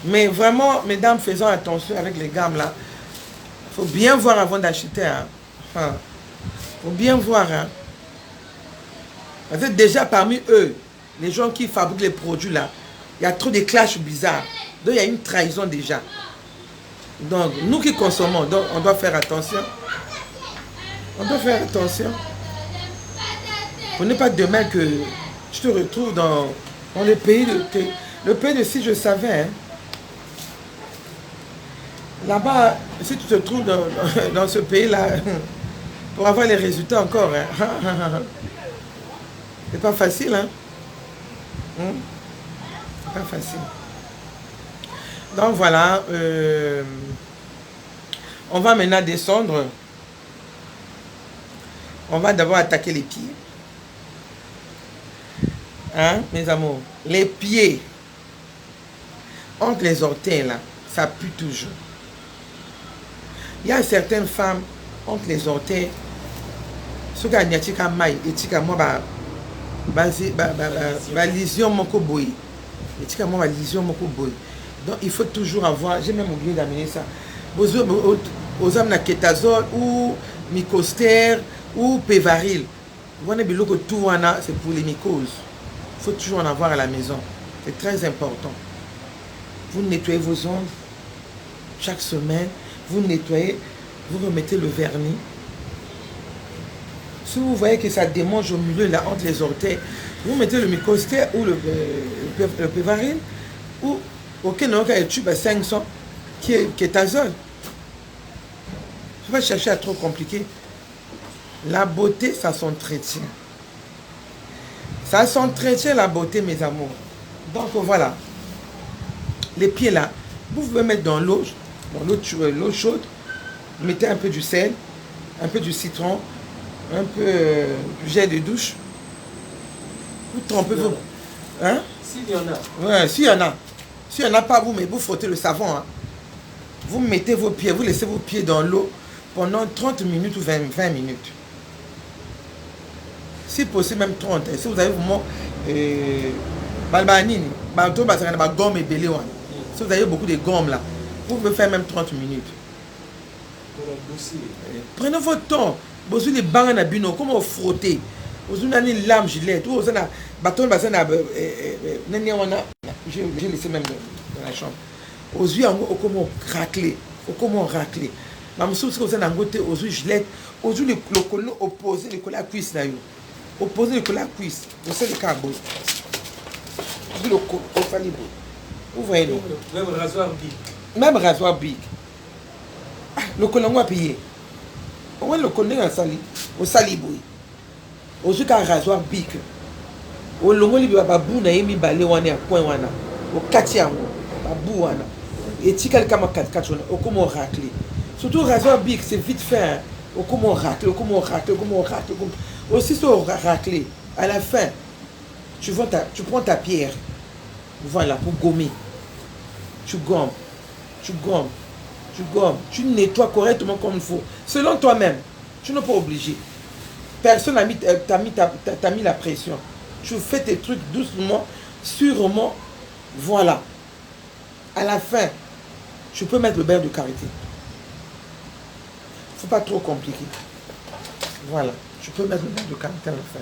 Mais vraiment, mesdames, faisons attention avec les gammes là. Il faut bien voir avant d'acheter. Hein. Faut bien voir. Hein. Parce que déjà parmi eux, les gens qui fabriquent les produits là, il y a trop de clashs bizarres. Donc il y a une trahison déjà. Donc nous qui consommons, donc, on doit faire attention. On doit faire attention. Pour ne pas demain que je te retrouve dans le pays de si je savais. Hein. Là-bas, si tu te trouves dans ce pays-là, pour avoir les résultats encore, hein. C'est pas facile, hein. C'est pas facile. Donc voilà, on va maintenant descendre. On va d'abord attaquer les pieds. Hein, mes amours? Les pieds, entre les orteils, là, ça pue toujours. Il y a certaines femmes, entre les orteils, ce qui a été maille, et tika moi, lésion moko boy. Et tika moi, lésion moko boy. Donc il faut toujours avoir, j'ai même oublié d'amener ça, aux hommes na kétazole ou mycoster ou pévaril. Vous voyez que tout c'est pour les mycoses. Il faut toujours en avoir à la maison. C'est très important. Vous nettoyez vos ongles chaque semaine. Vous nettoyez, vous remettez le vernis. Si vous voyez que ça démange au milieu, là, entre les orteils, vous mettez le mycoster ou le pévaril ou aucun cas tube à 500 qui est azole. Il ne faut pas chercher à trop compliquer. La beauté, ça s'entretient. Ça s'entretient la beauté, mes amours. Donc voilà. Les pieds là, vous pouvez mettre dans l'eau chaude, mettez un peu du sel, un peu du citron, un peu du gel de douche. Vous trempez vos... Hein? S'il y en a. Ouais, s'il y en a. S'il n'y en a pas, vous frottez le savon. Hein. Vous mettez vos pieds, vous laissez vos pieds dans l'eau pendant 30 minutes ou 20 minutes. Si possible, même 30. Si vous avez vraiment... gomme et belé. Si vous avez beaucoup de gommes là, vous pouvez faire même 30 minutes. Prenez votre temps. Vous avez des bangs à bino, comment vous frottez? Vous avez une lame gilette, vous avez un bâton, j'ai laissé même dans la chambre. Vous avez comment racler, comment racler. Mais si vous avez un côté, vous avez gilette, vous avez le colon opposé, le colon à cuisse. Opposé le colon à cuisse, vous savez le carbo. Vous avez le colon. Vous voyez le. Même rasoir big. Même rasoir big. Le colon a payé. On le connaît au saliboui. Au sucre à rasoir big. Au longo libi babou na yemi balé wana point wana. Au katiango babou wana. Et tika kama katchona au comment racler. Surtout rasoir big c'est vite fait. Au comment racler, comment racler. Aussi sur racler à la fin tu prends ta pierre. Voilà pour gommer. Tu gommes. Tu nettoies correctement comme il faut. Selon toi-même. Tu n'es pas obligé. Personne t'a mis la pression. Tu fais tes trucs doucement, sûrement. Voilà. À la fin, tu peux mettre le beurre de karité. Il ne faut pas trop compliquer. Voilà. Tu peux mettre le beurre de karité à la fin.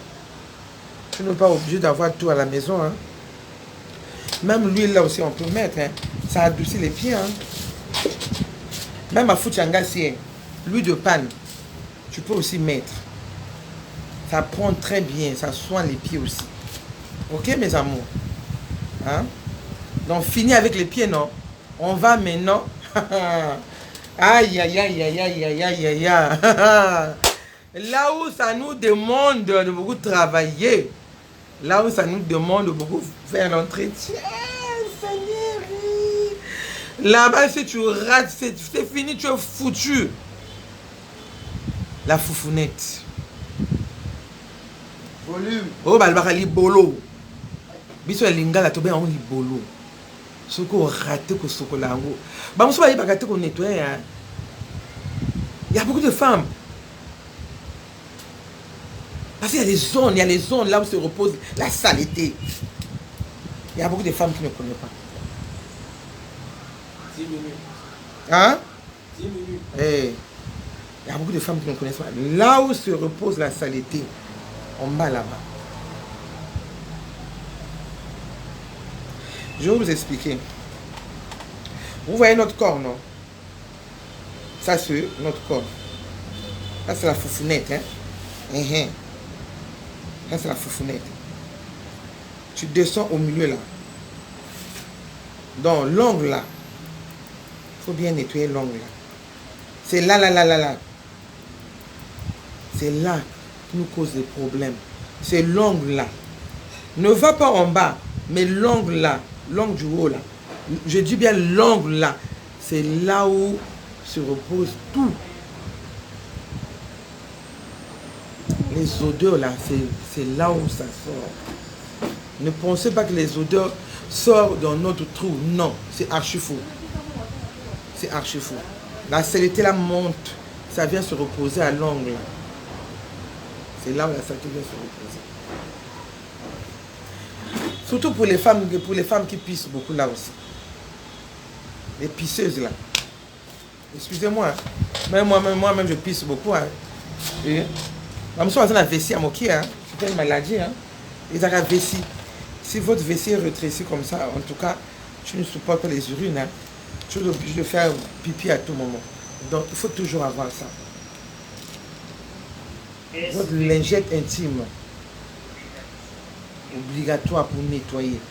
Tu n'es pas obligé d'avoir tout à la maison. Hein. Même l'huile là aussi, on peut mettre. Hein. Ça adoucit les pieds. Hein. Même à Fouchanga, c'est l'huile de panne. Tu peux aussi mettre. Ça prend très bien. Ça soigne les pieds aussi. Ok, mes amours? Hein? Donc, fini avec les pieds, non? On va maintenant... Aïe, aïe, aïe, aïe, aïe, aïe, aïe, aïe, aïe. Là où ça nous demande de beaucoup travailler. Là où ça nous demande de beaucoup faire l'entretien. Là-bas, si tu rates, c'est fini, tu es foutu. La foufounette. Volume. Oh, bah, le bolo. Biso ya lingala, to bien on li bolo. Ce qu'on raté que ce qu'on a. Bah, on se va y bagarrer qu'on nettoie. Il y a beaucoup de femmes. Parce qu'il y a les zones là où se repose la saleté. Il y a beaucoup de femmes qui ne connaissent pas. 10 minutes. Hein? 10 minutes. Hey. Il y a beaucoup de femmes qui ne connaissent pas. Là où se repose la saleté, en bas là-bas. Je vais vous expliquer. Vous voyez notre corps, non? Ça, c'est notre corps. Ça, c'est la foufounette, hein? Ça, c'est la foufounette. Tu descends au milieu, là. Dans l'ongle, là. Il faut bien nettoyer l'ongle, là. C'est là. C'est là qui nous cause des problèmes. C'est l'ongle, là. Ne va pas en bas, mais l'ongle, là. L'ongle du haut, là. Je dis bien l'ongle, là. C'est là où se repose tout. Les odeurs là, c'est là où ça sort. Ne pensez pas que les odeurs sortent dans notre trou. Non, c'est archi faux. C'est archi faux. La saleté là monte. Ça vient se reposer à l'ongle. C'est là où la saleté vient se reposer. Surtout pour les femmes qui pissent beaucoup là aussi. Les pisseuses là. Excusez-moi. Même moi-même je pisse beaucoup. Hein. Et, je suis en train de vessie à moquer, hein. C'est une maladie, hein. Ils ont vessie. Si votre vessie est rétrécie comme ça, en tout cas, tu ne supportes pas les urines, hein. Tu es obligé de faire pipi à tout moment. Donc, il faut toujours avoir ça. Votre lingette intime, obligatoire pour nettoyer.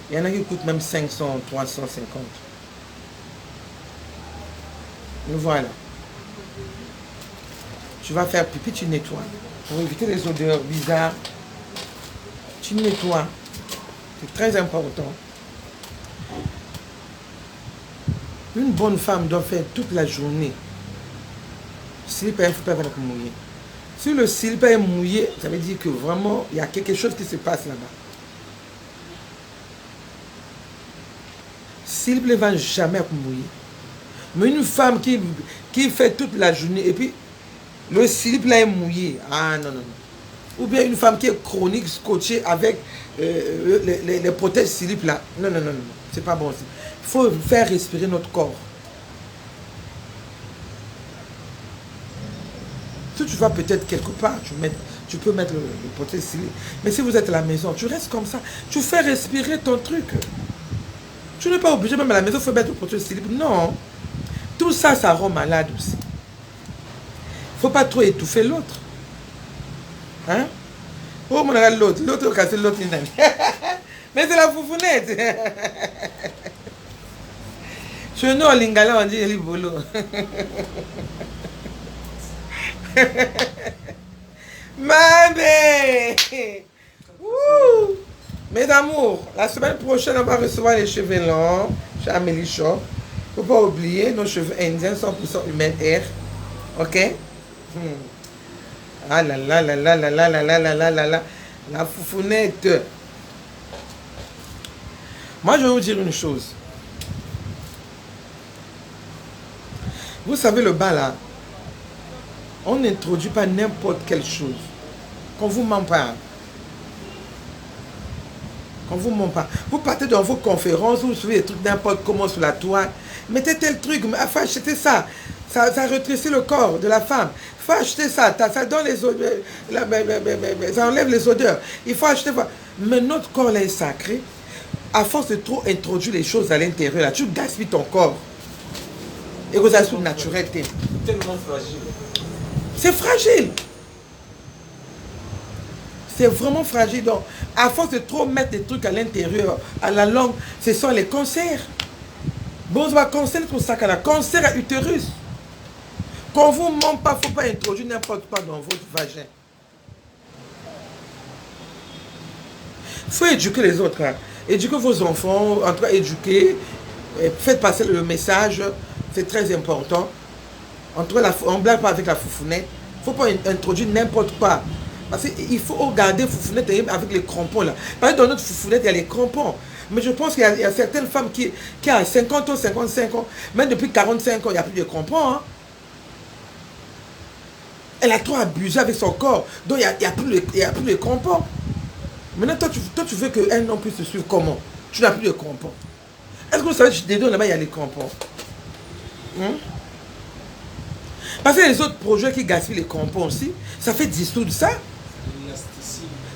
Il y en a qui coûtent même 500, 350. Voilà. Tu vas faire pipi, tu nettoies. Pour éviter les odeurs bizarres, tu nettoies. C'est très important. Une bonne femme doit faire toute la journée. Slip est mouillé. Si le slip est mouillé, ça veut dire que vraiment, il y a quelque chose qui se passe là-bas. Slip ne va jamais être mouillé. Mais une femme qui fait toute la journée et puis le slip là est mouillé. Ah non. Ou bien une femme qui est chronique, scotchée avec les protèges slip là. Non. C'est pas bon aussi. Il faut faire respirer notre corps. Si tu vas peut-être quelque part, tu peux mettre le protège slip. Mais si vous êtes à la maison, tu restes comme ça. Tu fais respirer ton truc. Tu n'es pas obligé, même à la maison, il faut mettre le protège slip. Non. Tout ça, ça rend malade aussi. Il ne faut pas trop étouffer l'autre. Hein? Oh, mon regarde l'autre. L'autre a cassé l'autre. Mais c'est la foufounette. Chez nous, en lingala, on dit les bolo. Mamé! Mes amours, la semaine prochaine, on va recevoir les cheveux longs chez Amélie Shop. Il ne faut pas oublier, nos cheveux indiens 100% humain air. Ok? Ah là là, la foufounette. Moi, je vais vous dire une chose. Vous savez, le bas là, on n'introduit pas n'importe quelle chose. Qu'on vous ment pas. Qu'on vous ment pas. Vous partez dans vos conférences, vous suivez des trucs n'importe comment sur la toile. Mettez tel truc, mais il faut acheter ça. Ça rétrécit le corps de la femme. Il faut acheter ça. Ça donne les odeurs. Ça enlève les odeurs. Il faut acheter ça. Mais notre corps là est sacré. À force de trop introduire les choses à l'intérieur, là, tu gaspilles ton corps. Et vous avez une naturalité. Tellement fragile. C'est fragile. C'est vraiment fragile. Donc, à force de trop mettre des trucs à l'intérieur, à la langue, ce sont les cancers. Bon, on va cancer tout ça, cancer à utérus. Quand vous ne ment pas, il ne faut pas introduire n'importe quoi dans votre vagin. Il faut éduquer les autres. Hein. Éduquer vos enfants, en tout cas éduquer. Faites passer le message, c'est très important. En tout cas, on ne blague pas avec la foufounette. Il ne faut pas introduire n'importe quoi. Parce qu'il faut regarder foufounette avec les crampons là. Par exemple, dans notre foufounette, il y a les crampons. Mais je pense qu'il y a certaines femmes qui ont 50 ans, 55 ans, même depuis 45 ans, il n'y a plus de crampons. Hein. Elle a trop abusé avec son corps. Donc, il n'y a plus de crampons. Maintenant, toi, tu veux qu'un homme puisse te suivre comment? Tu n'as plus de crampons. Est-ce que vous savez que des deux là-bas, il y a les crampons? Parce que les autres projets qui gaspillent les crampons aussi, ça fait dissoudre ça.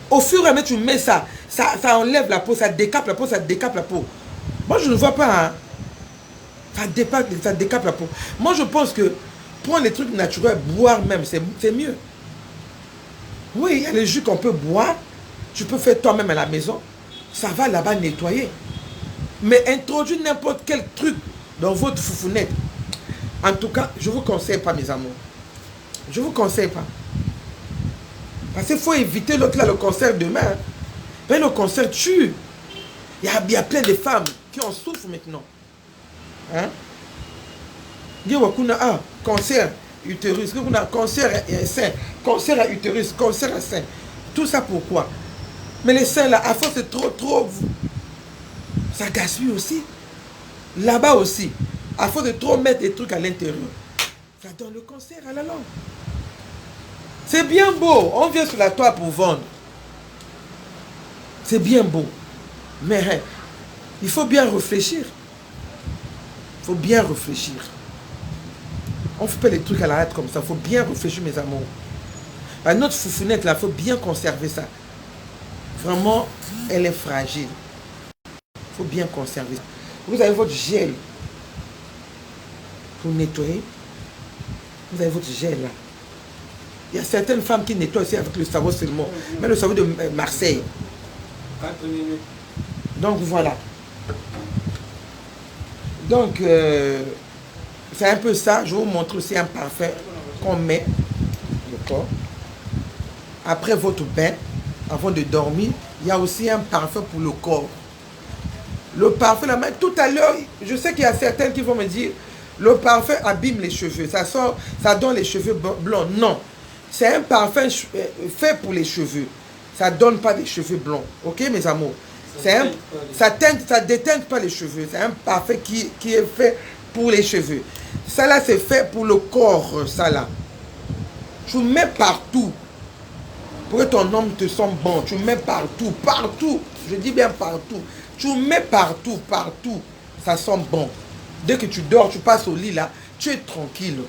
Au fur et à mesure, tu mets ça enlève la peau, ça décape la peau, ça décape la peau. Moi, je ne vois pas. Hein. Ça décape la peau. Moi, je pense que prendre les trucs naturels, boire même, c'est mieux. Oui, il y a les jus qu'on peut boire. Tu peux faire toi-même à la maison. Ça va là-bas nettoyer. Mais introduire n'importe quel truc dans votre foufounette. En tout cas, je ne vous conseille pas, mes amours. Je ne vous conseille pas. Parce qu'il faut éviter l'autre là, le cancer demain. Mais le cancer tue. Il y a plein de femmes qui en souffrent maintenant. Hein? Cancer utérus, cancer à sein, cancer à utérus, cancer à sein. Tout ça pourquoi? Mais les seins là, à force de trop, ça gaspille aussi. Là-bas aussi, à force de trop mettre des trucs à l'intérieur, ça donne le cancer à la langue. C'est bien beau, on vient sur la toile pour vendre. C'est bien beau. Mais il faut bien réfléchir. Il faut bien réfléchir. On ne fait pas les trucs à la hâte comme ça. Il faut bien réfléchir, mes amours. À notre foufounette, là, il faut bien conserver ça. Vraiment, elle est fragile. Il faut bien conserver ça. Vous avez votre gel pour nettoyer. Vous avez votre gel là. Il y a certaines femmes qui nettoient aussi avec le savon seulement. Mais le savon de Marseille. 4 minutes. Donc voilà. Donc, c'est un peu ça. Je vais vous montrer aussi un parfum qu'on met. D'accord. Après votre bain, avant de dormir, il y a aussi un parfum pour le corps. Le parfum, la main, tout à l'heure, je sais qu'il y a certaines qui vont me dire, le parfum abîme les cheveux. Ça donne les cheveux blancs. Non. C'est un parfum fait pour les cheveux. Ça ne donne pas des cheveux blonds. Ok, mes amours? Ça ne déteinte pas les cheveux. C'est un parfum qui est fait pour les cheveux. Ça là, c'est fait pour le corps. Ça là. Tu mets partout. Pour que ton homme te sente bon. Tu mets partout. Partout. Je dis bien partout. Tu mets partout. Partout. Ça sent bon. Dès que tu dors, tu passes au lit là. Tu es tranquille.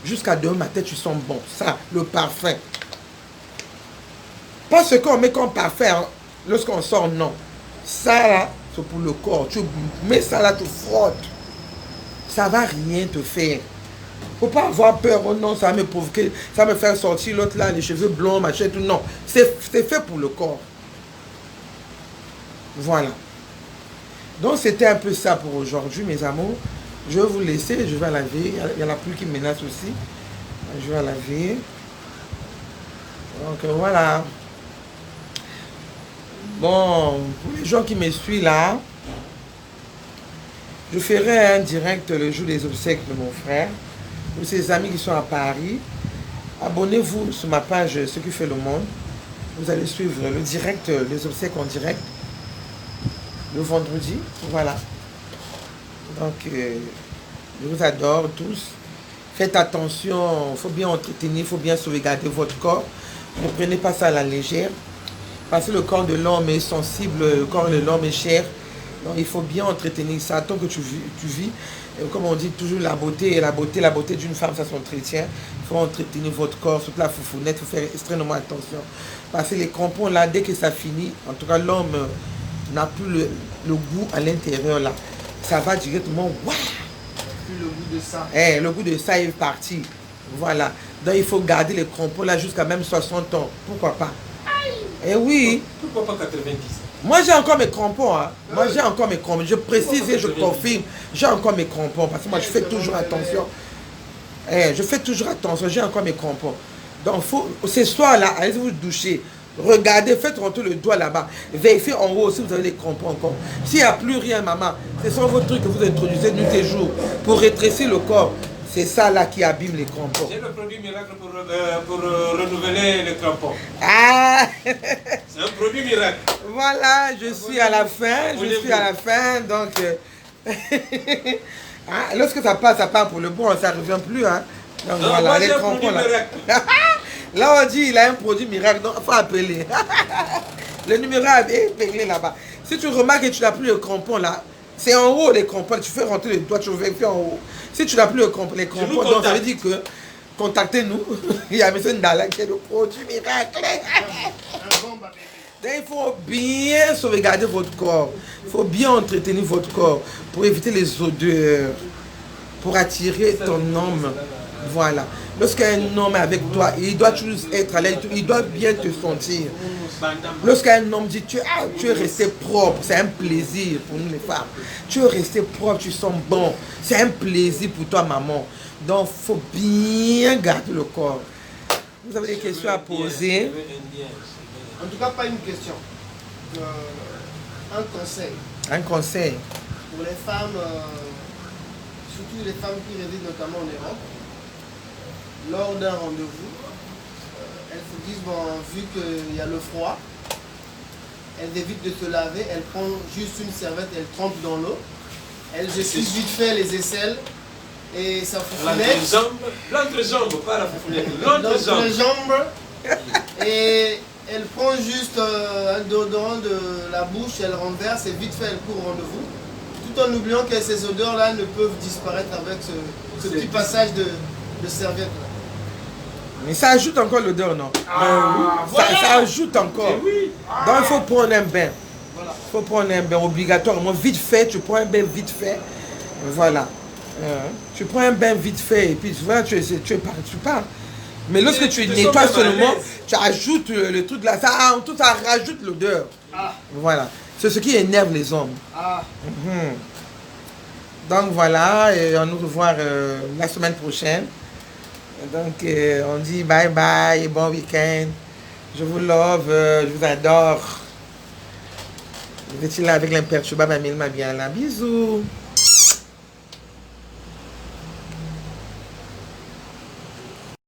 Jusqu'à demain matin, tu sens bon. Ça, le parfum. Pas ce qu'on met comme parfum hein, lorsqu'on sort, non. Ça là, c'est pour le corps. Tu mets ça là, tu frottes. Ça va rien te faire. Faut pas avoir peur. Oh non, ça va me provoquer. Ça va me faire sortir l'autre là, les cheveux blonds, machin, tout. Non. C'est fait pour le corps. Voilà. Donc c'était un peu ça pour aujourd'hui, mes amours. Je vais vous laisser, je vais laver. Il y a la pluie qui me menace aussi. Je vais laver. Donc voilà. Bon, pour les gens qui me suivent là, je ferai un direct le jour des obsèques de mon frère. Pour ses amis qui sont à Paris, abonnez-vous sur ma page Ce qui fait le monde. Vous allez suivre le direct, les obsèques en direct, le vendredi. Voilà. Donc, je vous adore tous. Faites attention, il faut bien entretenir, il faut bien sauvegarder votre corps. Ne prenez pas ça à la légère. Parce que le corps de l'homme est sensible, le corps de l'homme est cher. Donc, il faut bien entretenir ça tant que tu vis. Et comme on dit toujours, la beauté d'une femme, ça s'entretient. Il faut entretenir votre corps, surtout la foufounette, il faut faire extrêmement attention. Parce que les crampons là, dès que ça finit, en tout cas l'homme n'a plus le goût à l'intérieur là. Ça va directement, waouh! Le goût de ça. Le goût de ça est parti. Voilà. Donc il faut garder les crampons là jusqu'à même 60 ans. Pourquoi pas? Eh oui. Pourquoi pas 90? Moi j'ai encore mes crampons. Hein. Moi j'ai encore mes crampons. Je précise et je confirme. J'ai encore mes crampons. Parce que moi je fais toujours attention. Je fais toujours attention. J'ai encore mes crampons. Donc ce soir là, allez-vous doucher. Regardez, faites rentrer le doigt là-bas. Vérifiez en haut si vous avez les crampons encore. S'il n'y a plus rien, maman, ce sont vos trucs que vous introduisez nuit et jour pour rétrécir le corps. C'est ça là qui abîme les crampons. J'ai le produit miracle pour renouveler les crampons. Ah C'est un produit miracle. Voilà, je suis à la fin. Je suis à la fin. Donc, ah, lorsque ça part pour le bon, ça ne revient plus. Hein. Donc Non, voilà, moi les j'ai un crampons produit là. miracle. Là, on dit il a un produit miracle, donc il faut appeler. Le numéro est réglé là-bas. Si tu remarques que tu n'as plus le crampon là, c'est en haut les crampons. Tu fais rentrer les doigts, tu vérifies en haut. Si tu n'as plus les crampons, donc ça veut dire que contactez-nous. Il y a M. Ndala qui est le produit miracle. Donc, il faut bien sauvegarder votre corps. Il faut bien entretenir votre corps pour éviter les odeurs, pour attirer ton homme. Voilà. Lorsqu'un homme est avec toi, il doit toujours être à l'aise, il doit bien te sentir. Lorsqu'un homme dit tu es resté propre, c'est un plaisir pour nous les femmes. Tu es resté propre, tu sens bon. C'est un plaisir pour toi, maman. Donc, il faut bien garder le corps. Vous avez des questions à poser? En tout cas, pas une question. Un conseil. Un conseil. Pour les femmes, surtout les femmes qui résident notamment en Europe, lors d'un rendez-vous, elles se disent, bon, vu qu'il y a le froid, elles évitent de se laver, elles prennent juste une serviette, elles trempent dans l'eau, elles essuient vite fait les aisselles et ça foufounet. L'entrejambe, pas la foufounet, l'entrejambe. Et elle prend juste un déodorant de la bouche, elle renverse et vite fait elle court au rendez-vous, tout en oubliant que ces odeurs-là ne peuvent disparaître avec ce petit passage de serviette. Mais ça ajoute encore l'odeur, non? Ça ajoute encore. Oui. Donc il faut prendre un bain. Il faut prendre un bain obligatoirement. Vite fait, tu prends un bain vite fait. Voilà. Tu prends un bain vite fait et puis voilà, tu pars. Mais lorsque tu nettoies seulement, tu ajoutes le truc là, ça rajoute l'odeur. Voilà. C'est ce qui énerve les hommes. Donc voilà, et on nous revoit la semaine prochaine. Donc on dit bye bye, bon week-end. Je vous love, je vous adore. Vous étiez là avec l'imperturbable Amil Mabiala. Bisous.